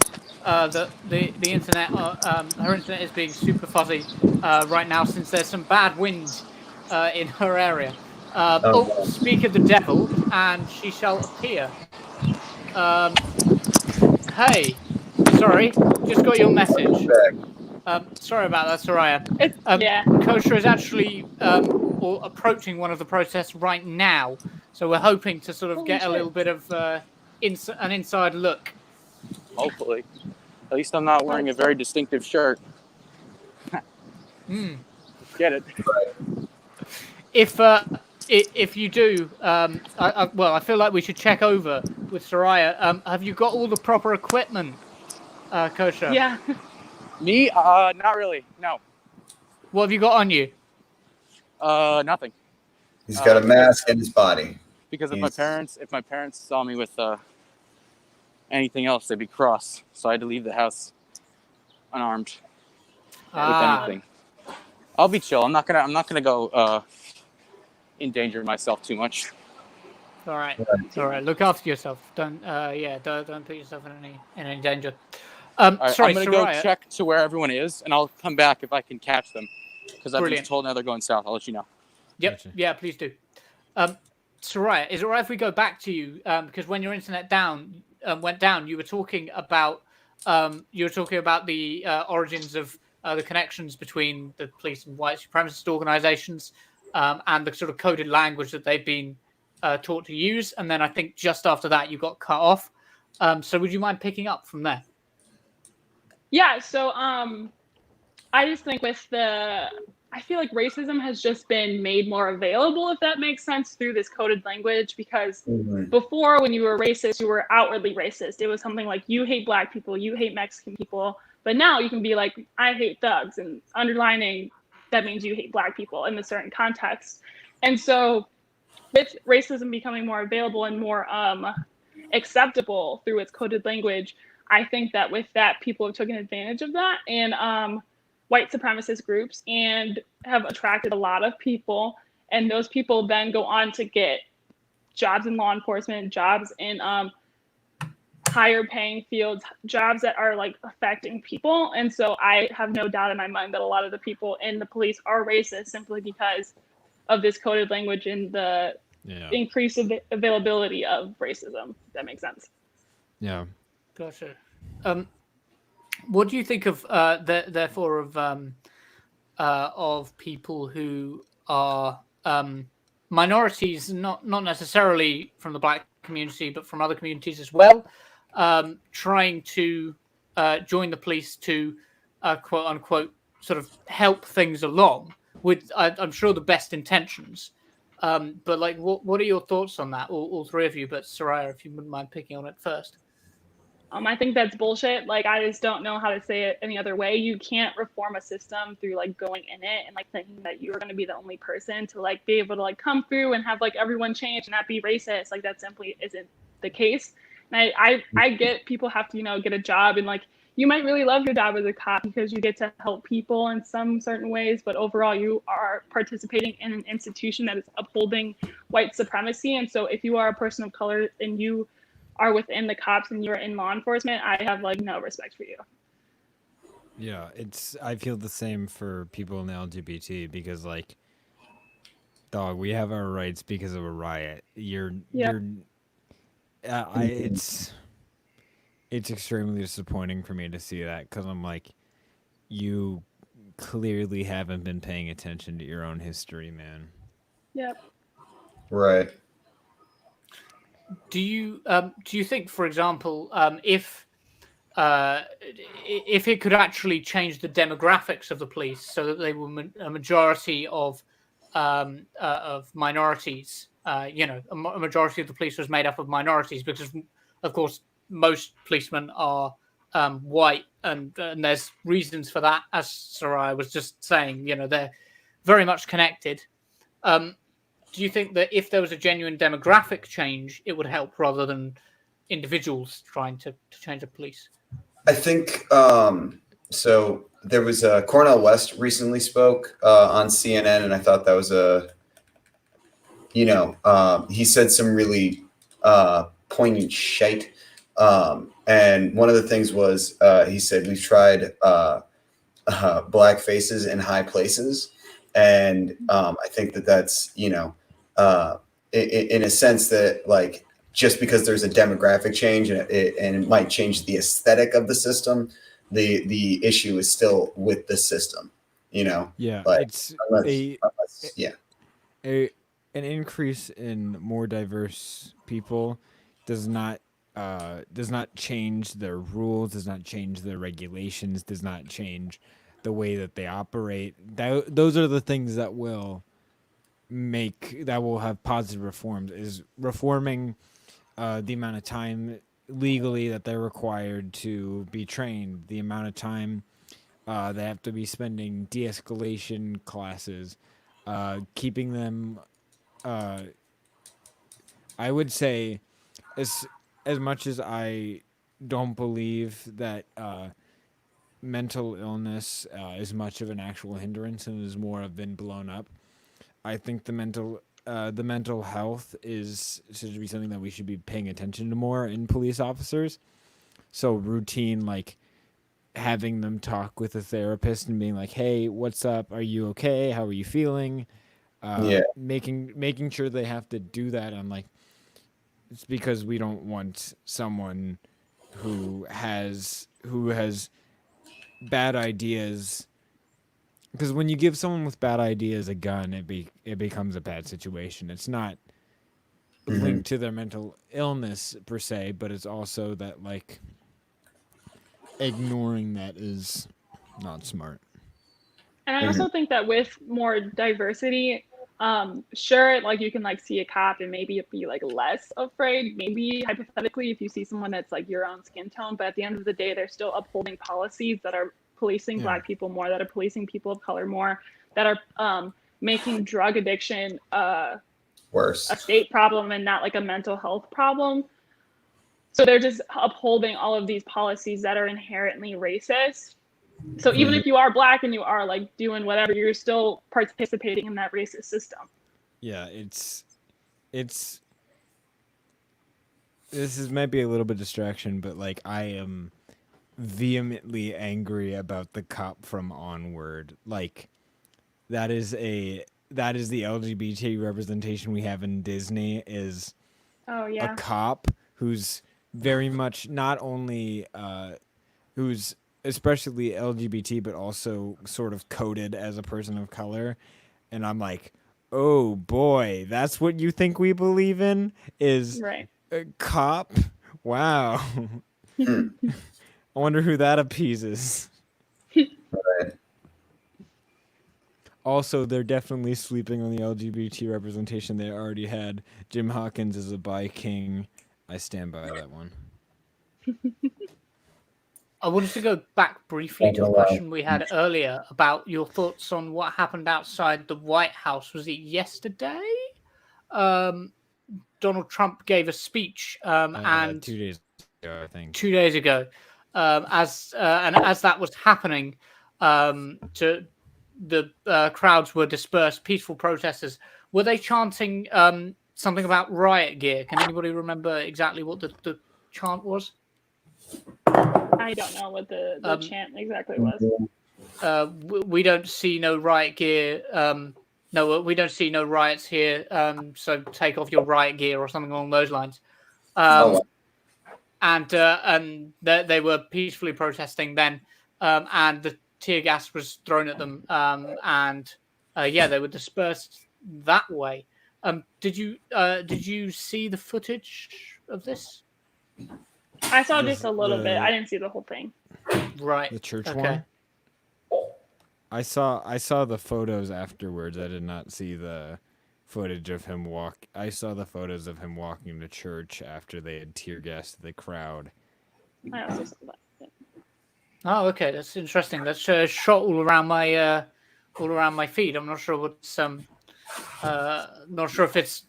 that the internet, her internet is being super fuzzy right now since there's some bad wind in her area. Speak of the devil, and she shall appear. Hey, sorry, just got your message. Sorry about that, Soraya. Yeah. Kosher is actually approaching one of the protests right now, So we're hoping to sort of Holy get a shit. little bit of an inside look. Hopefully. At least I'm not wearing a very distinctive shirt. Get it? If you do, I feel like we should check over with Soraya. Have you got all the proper equipment, Kosha? Yeah. Me? Not really. No. What have you got on you? Nothing. He's got a mask in his body. Because if my parents saw me with anything else, they'd be cross. So I had to leave the house unarmed with anything. I'll be chill. I'm not gonna go endanger myself too much. All right. Look after yourself. Don't put yourself in any danger. Right, sorry, I'm gonna Soraya. go check to where everyone is, and I'll come back if I can catch them. Because I've been Brilliant. told now they're going south. I'll let you know. Yep. Gotcha. Yeah, please do. Soraya, is it all right if we go back to you? Because when your internet went down, you were talking about the origins of the connections between the police and white supremacist organizations, and the sort of coded language that they've been taught to use. And then I think just after that, you got cut off. So would you mind picking up from there? Yeah, so I just think I feel like racism has just been made more available, if that makes sense, through this coded language. Because before, when you were racist, you were outwardly racist. It was something like, you hate Black people, you hate Mexican people. But now you can be like, I hate thugs, and underlining that means you hate Black people in a certain context. And so with racism becoming more available and more acceptable through its coded language, I think that with that, people have taken advantage of that, and white supremacist groups, and have attracted a lot of people. And those people then go on to get jobs in law enforcement, jobs in higher paying fields, jobs that are like affecting people. And so I have no doubt in my mind that a lot of the people in the police are racist simply because of this coded language and the increased availability of racism. If that makes sense. Yeah. Gotcha. What do you think of therefore of people who are minorities, not necessarily from the Black community, but from other communities as well, trying to join the police to quote unquote sort of help things along with, I'm sure, the best intentions. But like, what are your thoughts on that, all three of you? But Soraya, if you wouldn't mind picking on it first. I think that's bullshit. Like, I just don't know how to say it any other way. You can't reform a system through like going in it and like thinking that you're going to be the only person to like be able to like come through and have like everyone change and not be racist. Like, that simply isn't the case. And I get people have to, get a job, and like, you might really love your job as a cop because you get to help people in some certain ways, but overall you are participating in an institution that is upholding white supremacy. And so if you are a person of color and you are within the cops and you're in law enforcement, I have like no respect for you. Yeah, I feel the same for people in the LGBT, because like, dog, we have our rights because of a riot. It's extremely disappointing for me to see that, because I'm like, you clearly haven't been paying attention to your own history, man. Yep. Right. Do you think, for example, if it could actually change the demographics of the police so that they were a majority of minorities, a majority of the police was made up of minorities, because of course most policemen are white, and there's reasons for that, as Soraya was just saying. They're very much connected. Do you think that if there was a genuine demographic change, it would help rather than individuals trying to change the police? I think so. There was Cornel West recently spoke on CNN, and I thought that was he said some really poignant shite. And one of the things was he said, we've tried black faces in high places. And I think that's, in a sense that, like, just because there's a demographic change and it might change the aesthetic of the system, the issue is still with the system, Yeah, But it's an increase in more diverse people does not change their rules, does not change their regulations, does not change the way that they operate. Those are the things that will have positive reforms. Is reforming the amount of time legally that they're required to be trained, the amount of time they have to be spending de-escalation classes, keeping them. I would say, as much as I don't believe that mental illness is much of an actual hindrance and is more have been blown up, I think the mental health should be something that we should be paying attention to more in police officers. So routine, like having them talk with a therapist and being like, "Hey, what's up? Are you okay? How are you feeling?" Yeah. Making sure they have to do that. I'm like, it's because we don't want someone who has bad ideas. Because when you give someone with bad ideas a gun, it becomes a bad situation. It's not linked to their mental illness per se, but it's also that like ignoring that is not smart. And I also think that with more diversity, sure, like you can like see a cop and maybe be like less afraid, maybe hypothetically if you see someone that's like your own skin tone, but at the end of the day, they're still upholding policies that are policing Black people more, that are policing people of color more, that are making drug addiction Worse. a state problem and not like a mental health problem. So they're just upholding all of these policies that are inherently racist. So even if you are Black and you are like doing whatever, you're still participating in that racist system. Yeah, this might be a little bit distraction, but like I am vehemently angry about the cop from Onward. Like that is the LGBT representation we have in Disney is a cop who's very much not only who's especially LGBT, but also sort of coded as a person of color. And I'm like, oh boy, that's what you think we believe in? Is a cop? Wow. I wonder who that appeases. Right. Also, they're definitely sleeping on the LGBT representation they already had. Jim Hawkins is a bi king. I stand by that one. I wanted to go back briefly to a question we had earlier about your thoughts on what happened outside the White House. Was it yesterday? Donald Trump gave a speech, and 2 days ago, I think. 2 days ago, as that was happening, to the crowds were dispersed. Peaceful protesters, were they chanting something about riot gear? Can anybody remember exactly what the chant was? I don't know what the chant exactly was. We don't see no riot gear. No, we don't see no riots here. So take off your riot gear or something along those lines. And they were peacefully protesting then, and the tear gas was thrown at them, and they were dispersed that way. Did you see the footage of this? I saw just a little bit. I didn't see the whole thing. Right. The church one? I saw the photos afterwards. I did not see the footage of him I saw the photos of him walking to church after they had tear gassed the crowd. I also saw that. Yeah. Oh, okay, that's interesting. That's shot all around my feed. I'm not sure what's not sure if it's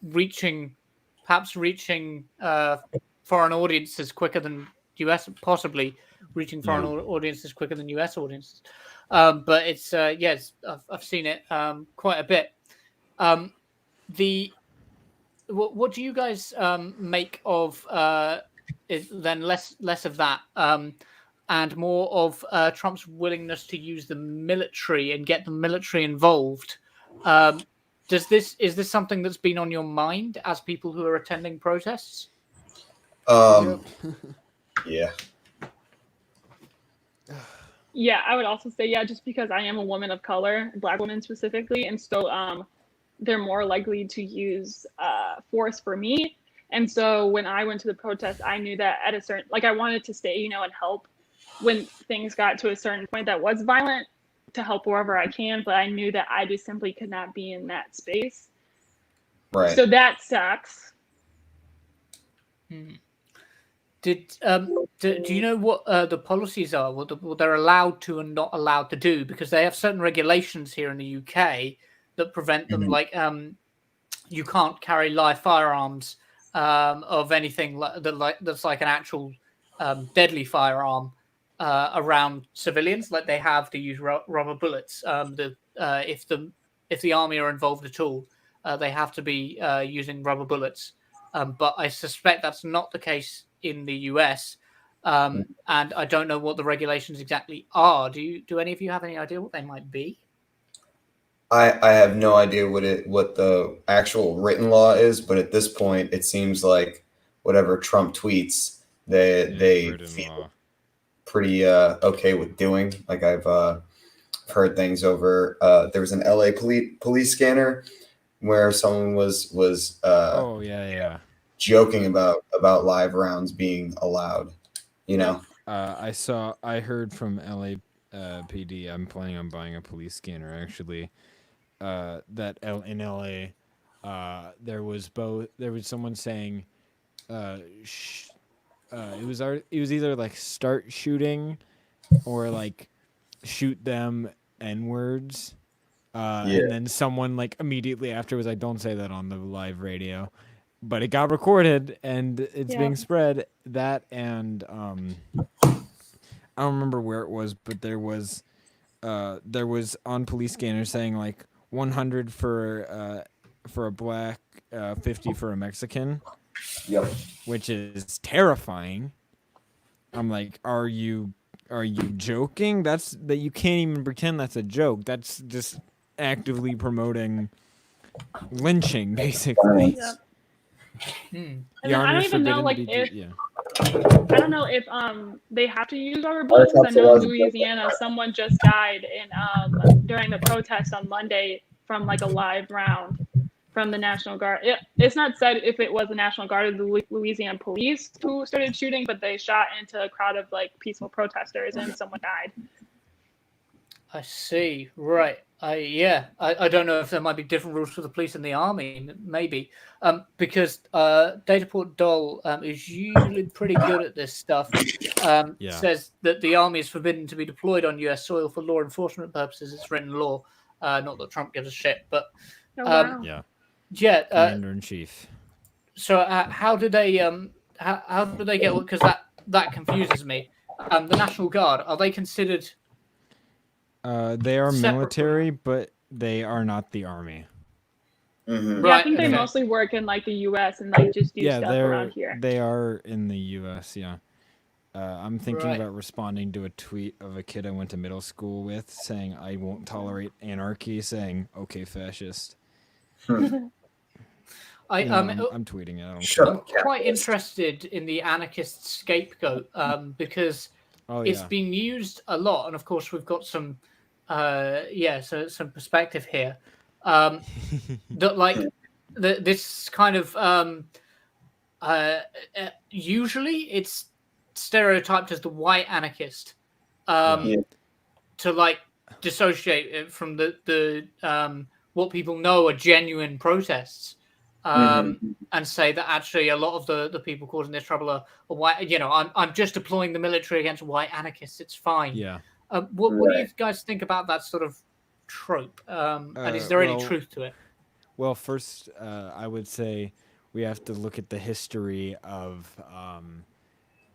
perhaps reaching foreign audiences quicker than US, possibly reaching foreign audiences quicker than US audiences. But it's I've seen it quite a bit. What do you guys make of then less of that and more of Trump's willingness to use the military and get the military involved? Is this something that's been on your mind as people who are attending protests? Yeah. Yeah, I would also say just because I am a woman of color, Black woman specifically, and so they're more likely to use force for me. And so when I went to the protest, I knew that at a certain, like I wanted to stay, and help when things got to a certain point that was violent, to help wherever I can. But I knew that I just simply could not be in that space. Right. So that sucks. Do you know what the policies are? What they're allowed to and not allowed to do? Because they have certain regulations here in the UK that prevent them. Like you can't carry live firearms of anything that's like an actual deadly firearm around civilians. Like they have to use rubber bullets. If the army are involved at all, they have to be using rubber bullets. But I suspect that's not the case in the US. And I don't know what the regulations exactly are. Do any of you have any idea what they might be? I have no idea what the actual written law is, but at this point, it seems like whatever Trump tweets, they feel pretty okay with doing. Like I've heard things over. There was an LA police scanner where someone was joking about live rounds being allowed. I heard from LA PD. I'm planning on buying a police scanner actually. That in LA, there was someone saying, it was either like start shooting, or like shoot them N-words. And then someone like immediately after was like, don't say that on the live radio. But it got recorded and it's being spread. That and I don't remember where it was, but there was on police scanner saying like 100 for a black, 50 for a Mexican. Yep. Which is terrifying. I'm like, are you joking? That you can't even pretend that's a joke. That's just actively promoting lynching, basically. Yeah. The I army's don't even know forbidden like to if I don't know if they have to use rubber bullets. I know in Louisiana someone just died during the protest on Monday from like a live round from the National Guard. It's not said if it was the National Guard or the Louisiana police who started shooting, but they shot into a crowd of like peaceful protesters and someone died. I see. Right. I don't know if there might be different rules for the police and the army. Maybe. Because Dataport Doll is usually pretty good at this stuff. Says that the army is forbidden to be deployed on U.S. soil for law enforcement purposes. It's written law. Not that Trump gives a shit, but Commander in Chief. So how do they get? Because that confuses me. The National Guard, are they considered? They are military, but they are not the army. Mm-hmm. Yeah, I think they mostly work in like the U.S. and like just do stuff around here. They are in the U.S. Yeah. I'm thinking about responding to a tweet of a kid I went to middle school with saying, "I won't tolerate anarchy," saying, "Okay, fascist." I'm tweeting it. I'm quite interested in the anarchist scapegoat because it's been used a lot, and of course we've got some some perspective here. That like this kind of usually it's stereotyped as the white anarchist to like dissociate it from the what people know are genuine protests. And say that actually a lot of the people causing this trouble are white. I'm just deploying the military against white anarchists. It's fine. Yeah. What do you guys think about that sort of trope? And is there any truth to it? Well, first, I would say we have to look at the history of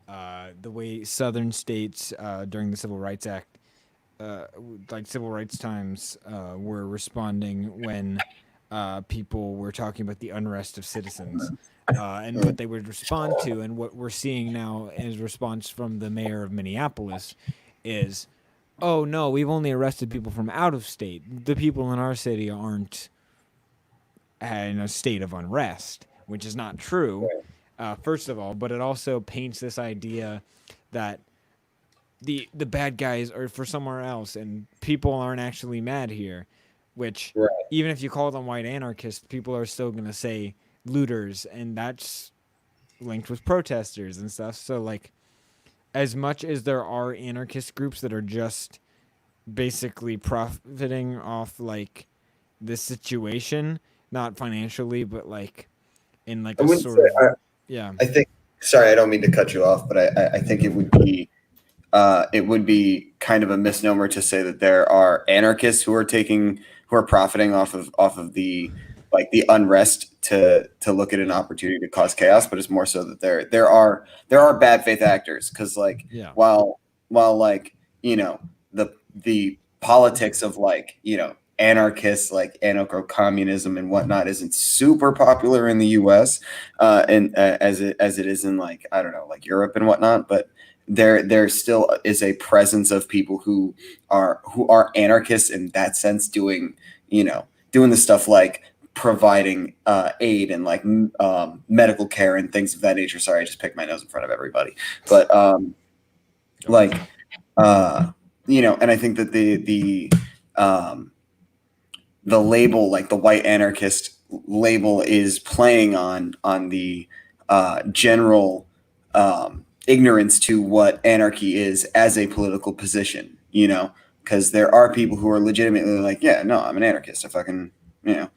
the way Southern states during the Civil Rights Act, like civil rights times, were responding when people were talking about the unrest of citizens and what they would respond to. And what we're seeing now as response from the mayor of Minneapolis is, oh, no, we've only arrested people from out of state. The people in our city aren't in a state of unrest, which is not true, first of all. But it also paints this idea that the bad guys are for somewhere else and people aren't actually mad here. which Right. even if you call them white anarchists, people are still going to say looters, and that's linked with protesters and stuff. So like, as much as there are anarchist groups that are just basically profiting off like this situation, not financially, but like in like I a wouldn't sort say. of yeah. I think. Sorry, I don't mean to cut you off, but I think it would be kind of a misnomer to say that there are anarchists who are profiting off of the like the unrest to look at an opportunity to cause chaos, but it's more so that there are bad faith actors, because like Yeah. while like the politics of like anarchists, like anarcho-communism and whatnot, isn't super popular in the U.S. And as it is in like, I don't know, like Europe and whatnot, but there still is a presence of people who are anarchists in that sense, doing the stuff like providing aid and like medical care and things of that nature. Sorry, I just picked my nose in front of everybody, but like and I think that the label, like the white anarchist label, is playing on the general ignorance to what anarchy is as a political position, because there are people who are legitimately like, yeah, no, I'm an anarchist. I fucking, Yeah.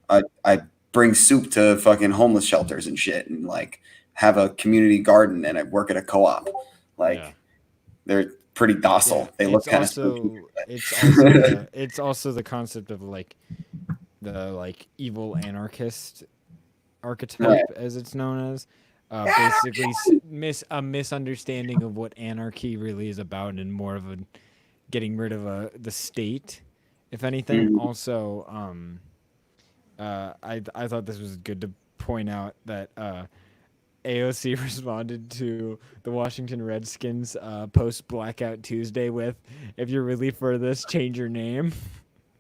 I bring soup to fucking homeless shelters and shit, and like have a community garden, and I work at a co-op. Like, Yeah. they're pretty docile. Yeah, They look it's kind of also it's also the concept of like the like evil anarchist archetype, Right. as it's known as. Basically, a misunderstanding of what anarchy really is about, and more of a getting rid of the state, if anything. Mhm. Also, I thought this was good to point out that AOC responded to the Washington Redskins post Blackout Tuesday with, "If you're really for this, change your name,"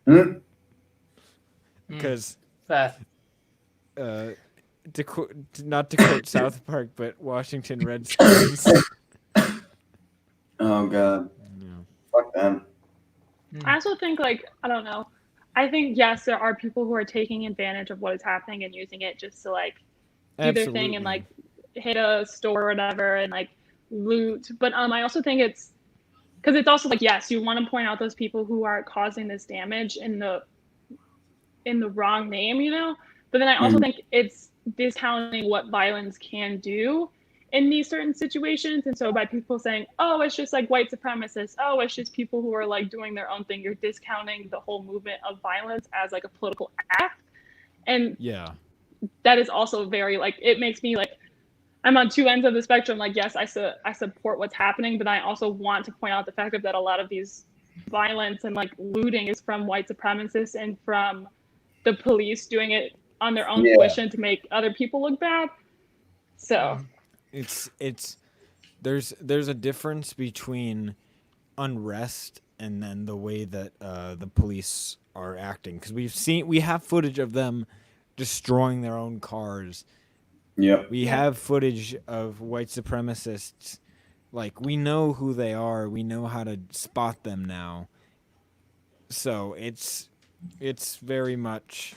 Mhm. because Fair. not to quote South Park, but Washington Redskins. Oh god, Yeah. fuck them. I also think, like, I don't know. I think, yes, there are people who are taking advantage of what is happening and using it just to, like, do their thing and, like, hit a store or whatever and, like, loot. But I also think it's because it's also, like, yes, you want to point out those people who are causing this damage in the wrong name, But then I also Mhm. think it's discounting what violence can do in these certain situations. And so by people saying, oh, it's just like white supremacists, oh, it's just people who are like doing their own thing, you're discounting the whole movement of violence as like a political act. And Yeah. that is also very like, it makes me like, I'm on two ends of the spectrum. Like, yes, I support what's happening, but I also want to point out the fact that a lot of these violence and like looting is from white supremacists and from the police doing it on their own fruition to make other people look bad. So it's there's a difference between unrest and then the way that the police are acting, because we have footage of them destroying their own cars. Yep. We have footage of white supremacists. Like, we know who they are. We know how to spot them now. So it's very much,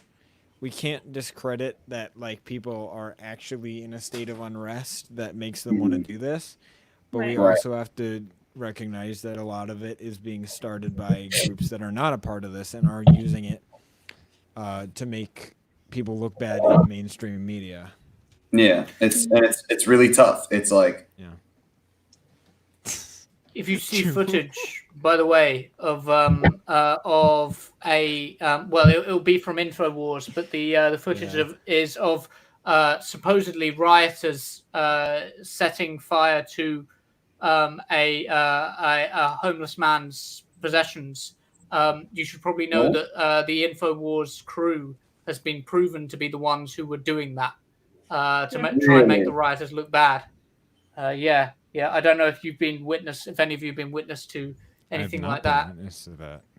we can't discredit that like people are actually in a state of unrest that makes them want to do this, but we Right. also have to recognize that a lot of it is being started by groups that are not a part of this and are using it to make people look bad in mainstream media. Yeah, it's really tough. It's like, Yeah. If you see footage, by the way, of a well, it'll be from Infowars, but the footage is of supposedly rioters setting fire to a homeless man's possessions. You should probably know that the Infowars crew has been proven to be the ones who were doing that try and make the rioters look bad. Yeah. I don't know if if any of you have been witness to anything like that.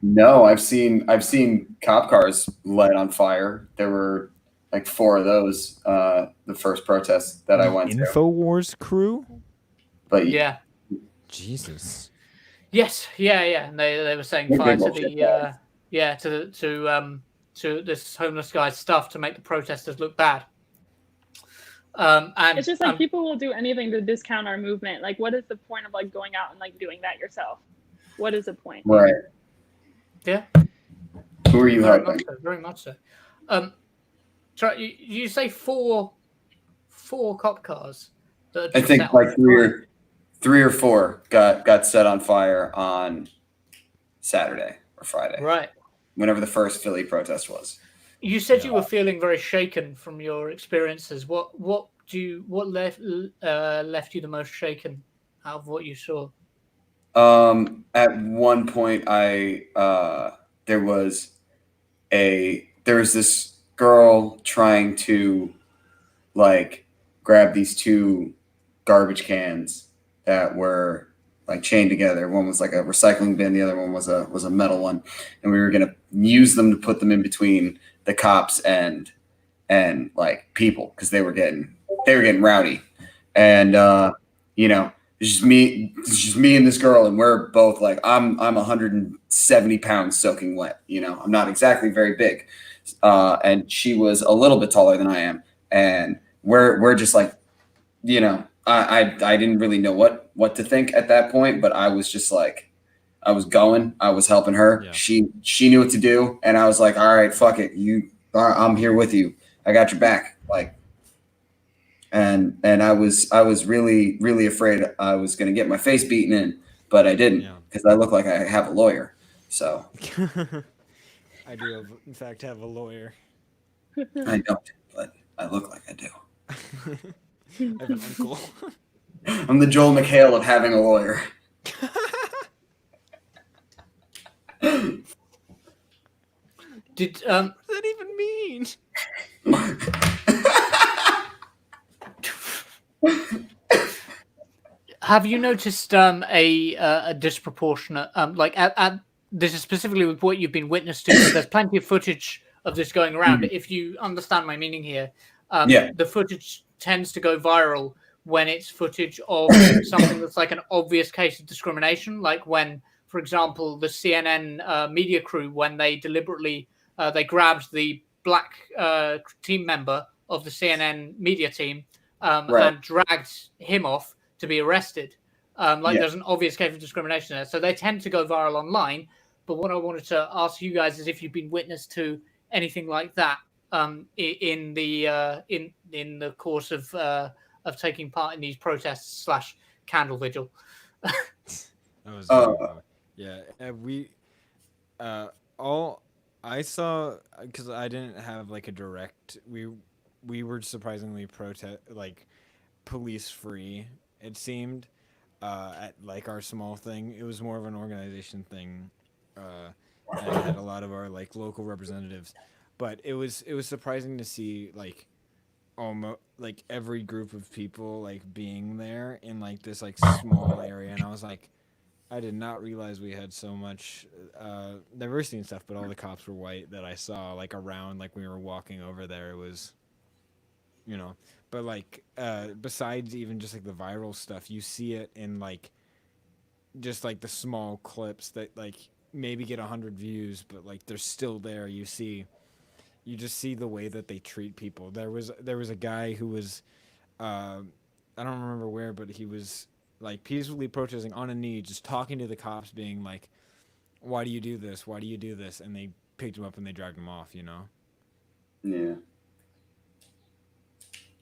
No, I've seen cop cars light on fire. There were like 4 of those the first protest that I went to. Infowars crew? But Jesus. Yes, yeah, and they were saying fire to the to this homeless guy's stuff to make the protesters look bad. And it's just like people will do anything to discount our movement. Like, what is the point of like going out and like doing that yourself? What is the point? Right. Yeah. Who are you Very helping? much so. Very much so. So you say four cop cars. That I think like three or four got set on fire on Saturday or Friday. Right. Whenever the first Philly protest was. You said you were feeling very shaken from your experiences. What left you the most shaken out of what you saw? At one point, there was this girl trying to like grab these two garbage cans that were like chained together. One was like a recycling bin, the other one was a metal one, and we were gonna use them to put them in between the cops and like people because they were getting rowdy, and it's just me and this girl, and we're both like I'm 170 pounds soaking wet. I'm not exactly very big, and she was a little bit taller than I am, and we're just like, I didn't really know what to think at that point, but I was just like, I was helping her. Yeah. She knew what to do, and I was like, all right, fuck it, I'm here with you. I got your back, like. And I was really, really afraid I was going to get my face beaten in, but I didn't because I look like I have a lawyer. So I do, in fact, have a lawyer. I don't, but I look like I do. I have an uncle. I'm the Joel McHale of having a lawyer. What does that even mean? Have you noticed a disproportionate this is specifically with what you've been witness to? There's plenty of footage of this going around. Mm-hmm. If you understand my meaning here, the footage tends to go viral when it's footage of something that's like an obvious case of discrimination, like when, for example, the CNN media crew, when they deliberately they grabbed the black team member of the CNN media team and dragged him off to be arrested. There's an obvious case of discrimination there. So they tend to go viral online. But what I wanted to ask you guys is if you've been witness to anything like that in the course of taking part in these protests / candle vigil. All I saw, because I didn't have like a direct. We were surprisingly police free. It seemed at like our small thing. It was more of an organization thing, and it had a lot of our like local representatives. But it was surprising to see like almost like every group of people like being there in like this like small area, and I was like, I did not realize we had so much diversity and stuff. But all the cops were white that I saw like around, like we were walking over there. It was, but like besides even just like the viral stuff, you see it in like just like the small clips that like maybe get 100 views, but like they're still there. You just see the way that they treat people. There was a guy who was I don't remember where, but he was like peacefully protesting on a knee, just talking to the cops, being like, why do you do this? Why do you do this? And they picked him up and they dragged him off, Yeah.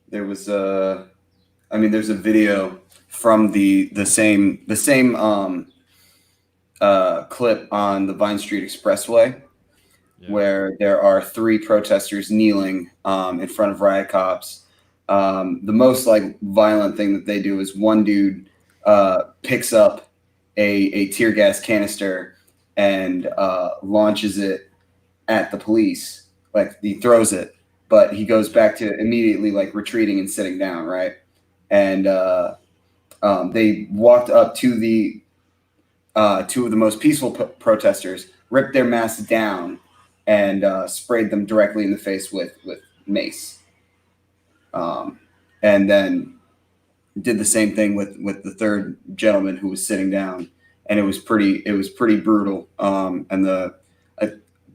There was there's a video from the same clip on the Vine Street Expressway where there are 3 protesters kneeling in front of riot cops. The most like violent thing that they do is one dude picks up a tear gas canister and launches it at the police. Like he throws it, but he goes back to immediately like retreating and sitting down, right? And they walked up to the 2 of the most peaceful protesters, ripped their masks down, and sprayed them directly in the face with mace. And then did the same thing with the third gentleman who was sitting down, and it was pretty brutal. And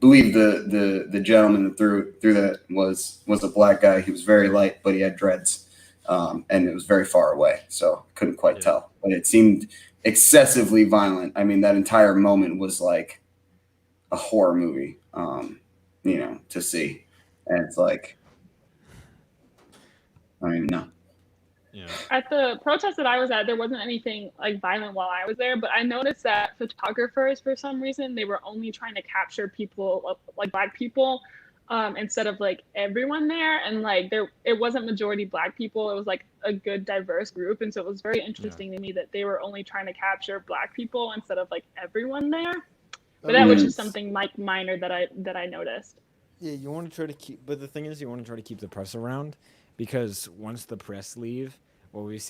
believe the gentleman that threw that was a black guy. He was very light, but he had dreads, and it was very far away, so couldn't quite tell. But it seemed excessively violent. I mean, that entire moment was like a horror movie, to see, and it's like, I don't even know. Yeah. At the protest that I was at, there wasn't anything like violent while I was there, but I noticed that photographers, for some reason, they were only trying to capture people like black people, instead of like everyone there. And like it wasn't majority black people. It was like a good diverse group. And so it was very interesting to me that they were only trying to capture black people instead of like everyone there. But that was just something like minor that I noticed. Yeah, you want to try to keep, but the thing is, you want to try to keep the press around, because once the press leave, what we've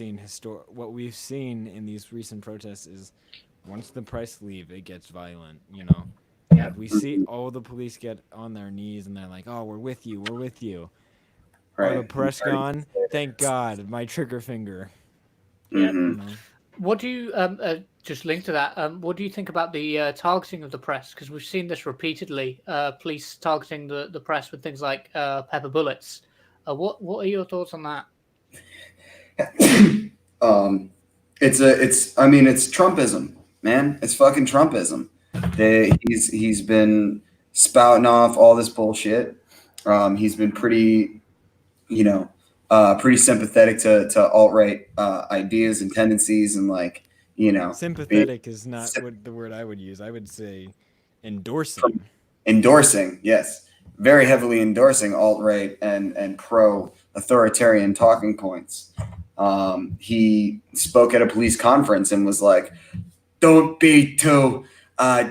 seen in these recent protests is, once the press leave, it gets violent. Yeah. Like we see all the police get on their knees and they're like, "Oh, we're with you, we're with you." Right. Are the press gone? Thank God, my trigger finger. Mm-hmm. What do you just link to that? What do you think about the targeting of the press? Because we've seen this repeatedly. Police targeting the press with things like pepper bullets. What are your thoughts on that? It's Trumpism, man. It's fucking Trumpism. He's been spouting off all this bullshit. He's been pretty sympathetic to alt-right ideas and tendencies, and like, sympathetic is not what the word I would use. I would say endorsing. Endorsing, yes, very heavily endorsing alt-right and pro-authoritarian talking points. He spoke at a police conference and was like, "Don't be too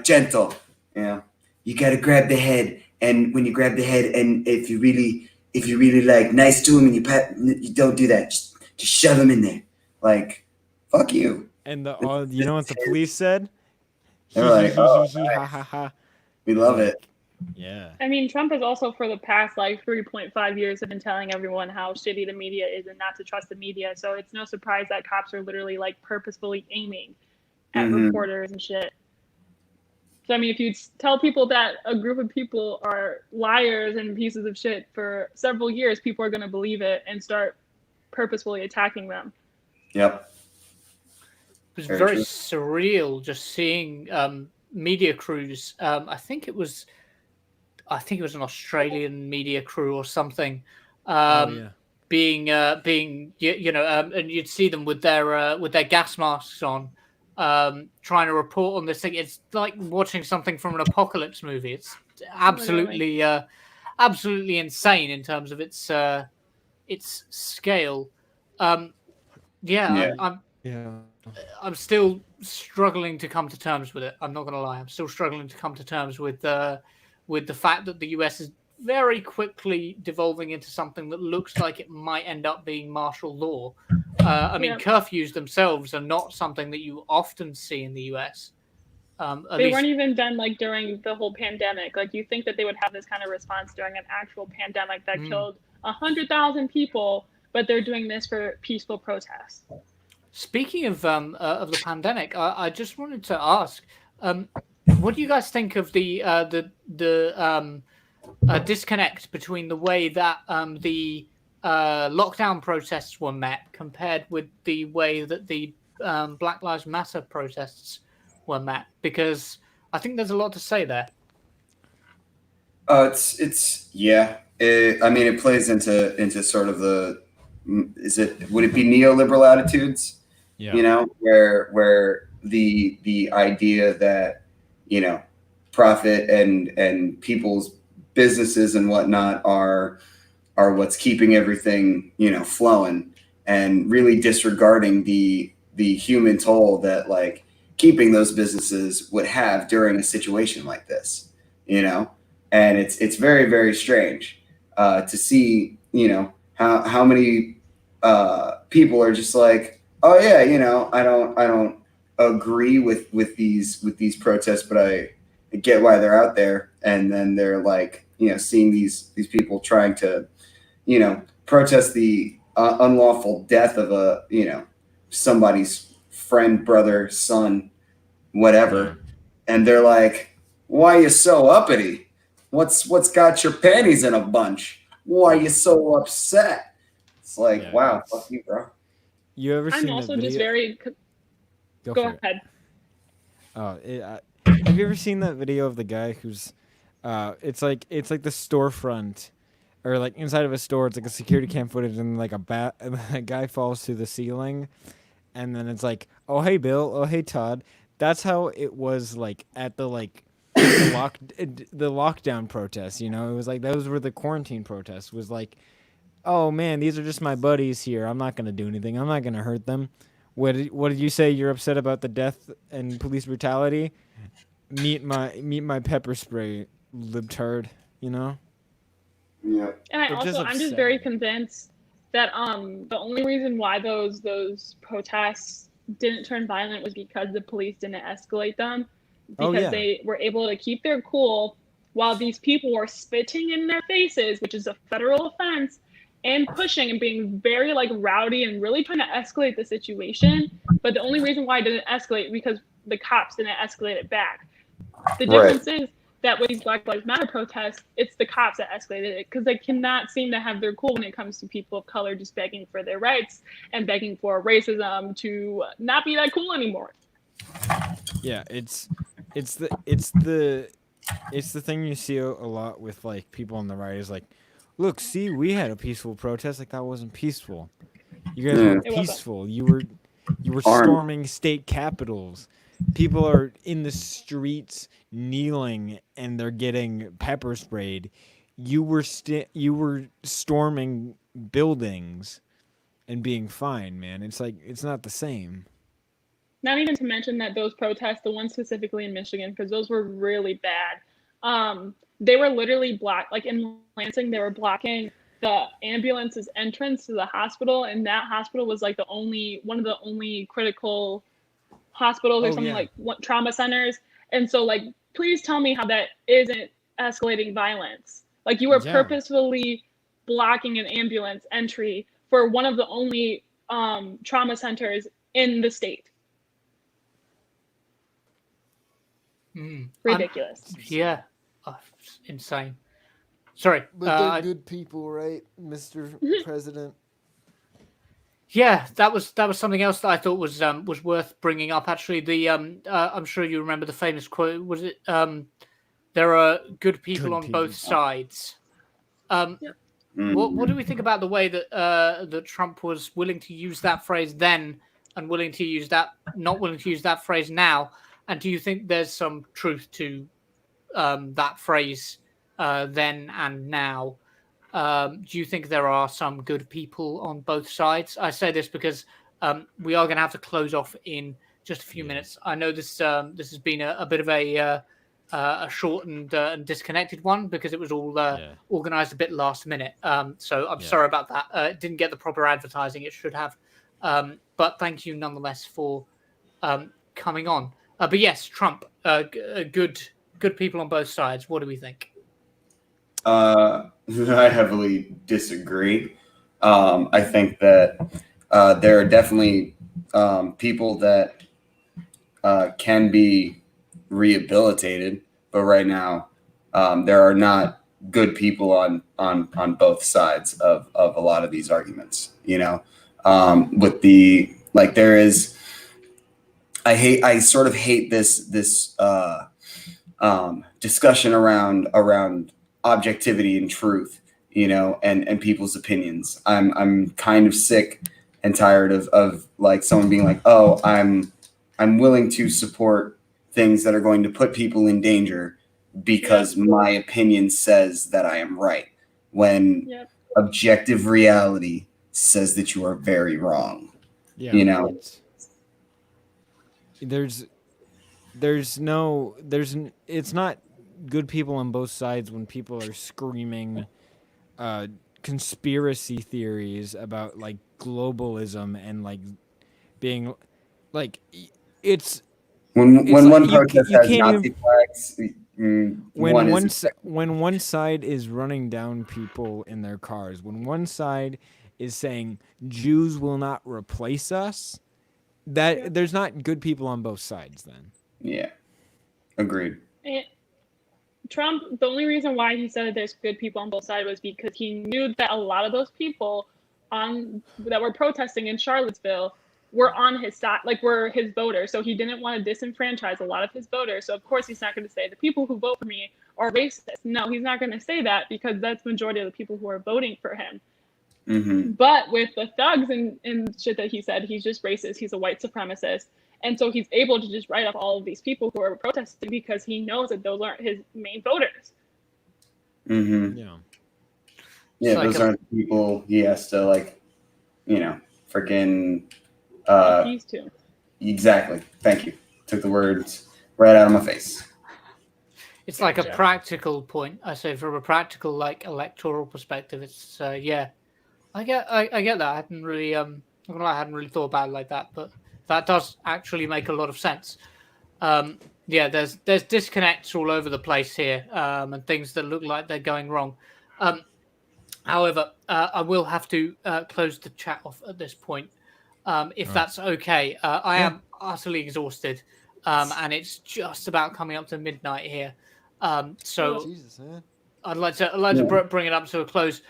gentle. You got to grab the head, and when you grab the head, and if you really like nice to him, and you don't do that, just shove him in there. Like, fuck you." And you know what the police said? They're like, "Oh, ha ha ha." We love it." Yeah. I mean, Trump has also for the past like 3.5 years have been telling everyone how shitty the media is and not to trust the media. So it's no surprise that cops are literally like purposefully aiming at reporters and shit. So I mean, if you tell people that a group of people are liars and pieces of shit for several years, people are going to believe it and start purposefully attacking them. Yep. It was very surreal just seeing media crews. I think it was an Australian media crew or something. Being and you'd see them with their gas masks on, trying to report on this thing. It's like watching something from an apocalypse movie. It's absolutely absolutely insane in terms of its scale. I'm still struggling to come to terms with it. I'm not going to lie. I'm still struggling to come to terms with the fact that the US is very quickly devolving into something that looks like it might end up being martial law. Curfews themselves are not something that you often see in the US. They weren't even done like during the whole pandemic. Like, you think that they would have this kind of response during an actual pandemic that killed 100,000 people, but they're doing this for peaceful protests. Speaking of the pandemic, I just wanted to ask, what do you guys think of the disconnect between the way that the lockdown protests were met compared with the way that the Black Lives Matter protests were met? Because I think there's a lot to say there. It plays into sort of would it be neoliberal attitudes? Yeah. Where the idea that, profit and people's businesses and whatnot are what's keeping everything, flowing, and really disregarding the human toll that like keeping those businesses would have during a situation like this, and it's very, very strange to see, how many people are just like, "Oh yeah, I don't agree with these protests, but I get why they're out there." And then they're like, seeing these people trying to, protest the unlawful death of somebody's friend, brother, son, whatever, and they're like, "Why are you so uppity?" What's got your panties in a bunch? Why are you so upset? It's like, Yeah, wow, it's- fuck you, bro. You ever I'm seen also that just video? very. Go Go for it. ahead. Oh, have you ever seen that video of the guy who's, it's like the storefront, or like inside of a store. It's like a security cam footage, and like and a guy falls through the ceiling, and then it's like, oh hey Bill, oh hey Todd. That's how it was like at the the lockdown protests. You know, it was like those were the quarantine protests. Was like, oh man, these are just my buddies here. I'm not gonna do anything. I'm not gonna hurt them. What did you say? You're upset about the death and police brutality? Meet my pepper spray, libtard. You know. Yeah. And It just I'm just upset very me. convinced that the only reason why those protests didn't turn violent was because the police didn't escalate them, Oh, because yeah. they were able to keep their cool while these people were spitting in their faces, which is a federal offense, and pushing and being very like rowdy and really trying to escalate the situation. But the only reason why it didn't escalate because the cops didn't escalate it back. The Right. difference is that with these Black Lives Matter protests, it's the cops that escalated it because they cannot seem to have their cool when it comes to people of color just begging for their rights and begging for racism to not be that cool anymore. Yeah, it's the thing you see a lot with like people on the right is like, look, see, we had a peaceful protest. Like that wasn't peaceful. You guys Yeah. were It wasn't. peaceful. You were Armed. storming state capitals. People are in the streets kneeling and they're getting pepper sprayed. You were storming buildings and being fine, man. It's like it's not the same. Not even to mention that those protests, the ones specifically in Michigan, because those were really bad. They were literally like in Lansing, they were blocking the ambulance's entrance to the hospital, and that hospital was like one of the only critical hospitals or Oh, something yeah. like trauma centers. And so, like, please tell me how that isn't escalating violence. Like, you were Yeah. purposefully blocking an ambulance entry for one of the only trauma centers in the state. Ridiculous. Yeah. Oh, insane. Sorry. But they're good people, right, Mr. President? Yeah, that was something else that I thought was worth bringing up. Actually, the I'm sure you remember the famous quote. Was it there are good people Good on people. both sides. Mm. What do we think about the way that that Trump was willing to use that phrase then and not willing to use that phrase now? And do you think there's some truth to that phrase then and now? Do you think there are some good people on both sides? I say this because we are going to have to close off in just a few minutes. I know this has been a bit of a short and disconnected one because it was all organized a bit last minute. So I'm sorry about that. It didn't get the proper advertising it should have. But thank you nonetheless for coming on. But yes, Trump, good people on both sides. What do we think? I heavily disagree. I think that there are definitely people that can be rehabilitated, but right now there are not good people on both sides of a lot of these arguments. You know, with the like, there is. I sort of hate this discussion around objectivity and truth, you know, and people's opinions. I'm kind of sick and tired of like someone being like, oh, I'm willing to support things that are going to put people in danger because my opinion says that I am right, when objective reality says that you are very wrong. Yeah, you know, it's not good people on both sides when people are screaming conspiracy theories about like globalism and like being like it's when like, one protest you has can't Nazi even, flags, when one side is running down people in their cars, when one side is saying Jews will not replace us, that there's not good people on both sides then. Yeah, agreed. And Trump, the only reason why he said that there's good people on both sides was because he knew that a lot of those people that were protesting in Charlottesville were on his side, like were his voters. So he didn't want to disenfranchise a lot of his voters. So of course he's not going to say the people who vote for me are racist. No, he's not going to say that because that's the majority of the people who are voting for him. But with the thugs and shit that he said, he's just racist. He's a white supremacist. And so he's able to just write off all of these people who are protesting because he knows that those aren't his main voters. Yeah. Yeah, like those aren't the people he has to, like, you know, freaking. Appease to. Exactly. Thank you. Took the words right out of my face. It's like a practical point. I say from a practical, like, electoral perspective, it's yeah. I get that. I hadn't really I hadn't really thought about it like that, but that does actually make a lot of sense. Yeah, there's disconnects all over the place here, and things that look like they're going wrong. However, I will have to close the chat off at this point, if that's okay. I am utterly exhausted, and it's just about coming up to midnight here. So Jesus, man. I'd like to bring it up to a close.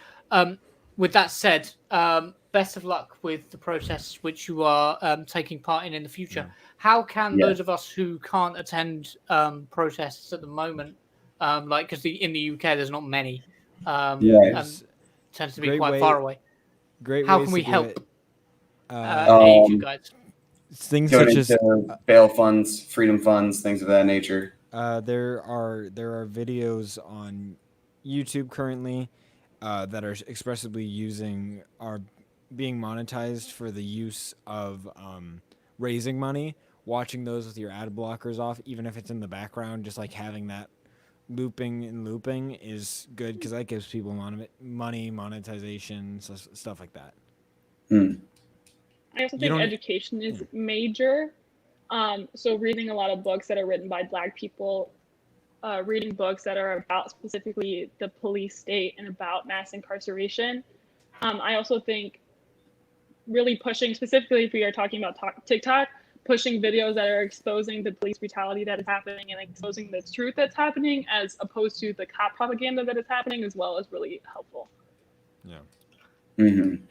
With that said, best of luck with the protests which you are taking part in the future. How can those of us who can't attend protests at the moment, like because in the UK there's not many, and tends to be quite far away. Great. How ways can we to do help it. aid you guys? Things such as bail funds, freedom funds, things of that nature. there are videos on YouTube currently that are expressively being monetized for the use of raising money. Watching those with your ad blockers off, even if it's in the background, just like having that looping is good because that gives people money, monetization, stuff like that. I also think education is major. So reading a lot of books that are written by Black people, reading books that are about specifically the police state and about mass incarceration. I also think really pushing, specifically if we are talking about TikTok, pushing videos that are exposing the police brutality that is happening and exposing the truth that's happening as opposed to the cop propaganda that is happening as well is really helpful. Yeah.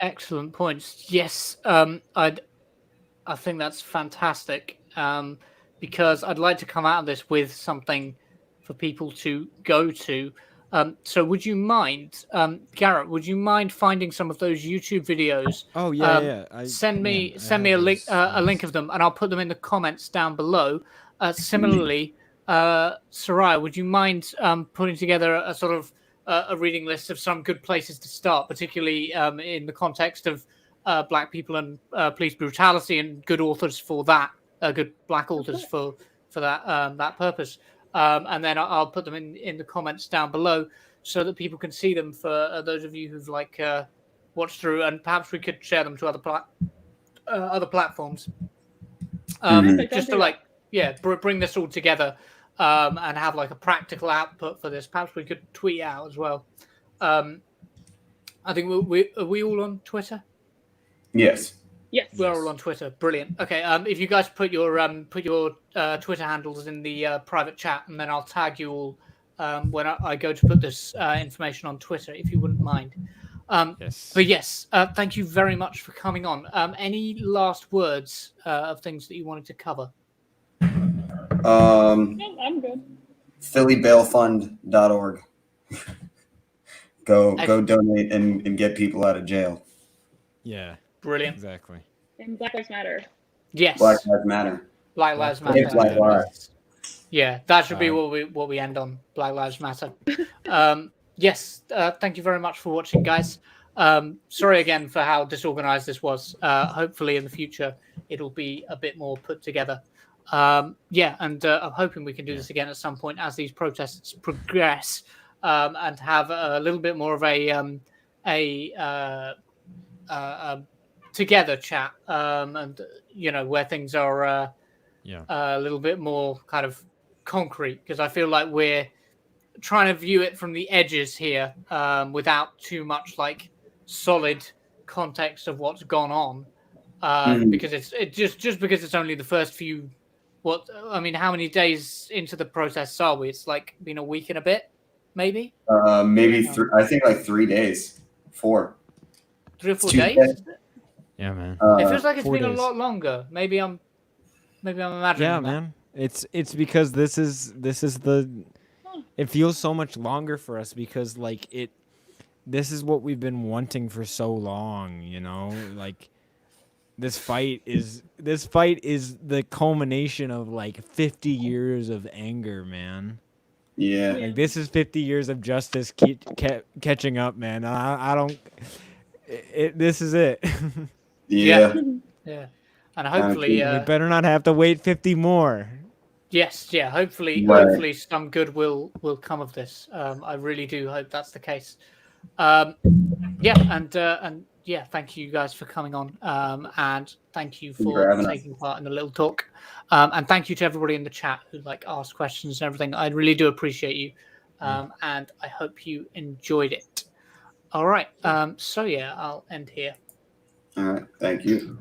Excellent points. Yes, I think that's fantastic, because I'd like to come out of this with something for people to go to. So would you mind, Garrett, would you mind finding some of those YouTube videos? Oh, yeah. Send me a link of them, and I'll put them in the comments down below. Similarly, Soraya, would you mind putting together a sort of a reading list of some good places to start, particularly in the context of Black people and police brutality, and good authors for that, good Black authors for that purpose. And then I'll put them in the comments down below so that people can see them for those of you who've watched through, and perhaps we could share them to other platforms. Just to bring this all together and have like a practical output for this. Perhaps we could tweet out as well. I think are we all on Twitter? Yes. Yes, we're all on Twitter. Brilliant. Okay. If you guys put your Twitter handles in the private chat, and then I'll tag you all when I go to put this information on Twitter, if you wouldn't mind. Yes. But yes, thank you very much for coming on. Any last words of things that you wanted to cover? I'm good. PhillyBailFund.org. Go donate and get people out of jail. Yeah. Brilliant. Exactly. And Black Lives Matter. Yes. Black Lives Matter. Black Lives Matter. Black Lives. Yeah, that should be what we end on. Black Lives Matter. Yes. Thank you very much for watching, guys. Sorry again for how disorganized this was. Hopefully in the future it'll be a bit more put together. I'm hoping we can do this again at some point as these protests progress, and have a little bit more of a together chat, and where things are a little bit more kind of concrete, because I feel like we're trying to view it from the edges here, without too much like solid context of what's gone on, because it's just because it's only the first few what I mean, how many days into the protests are we? It's like been a week and a bit, maybe Maybe I think like 3 days, 4. 3 or 4 Tuesday. days. Yeah, man. It feels like it's 4 been a days. lot longer. Maybe I'm imagining. Yeah, that. man. It's because this is the. It feels so much longer for us because like this is what we've been wanting for so long, you know? Like this fight is the culmination of like 50 years of anger, man. Yeah. Like this is 50 years of justice catching up, man. I don't this is it. Yeah. Yeah, and hopefully, We better not have to wait 50 more. yes, yeah. Hopefully, Right. hopefully, some good will come of this. I really do hope that's the case. Yeah, and yeah, thank you guys for coming on, and thank you for for having us. taking part in the little talk, and thank you to everybody in the chat who like asked questions and everything. I really do appreciate you, and I hope you enjoyed it. All right, so yeah, I'll end here. All right. Thank you.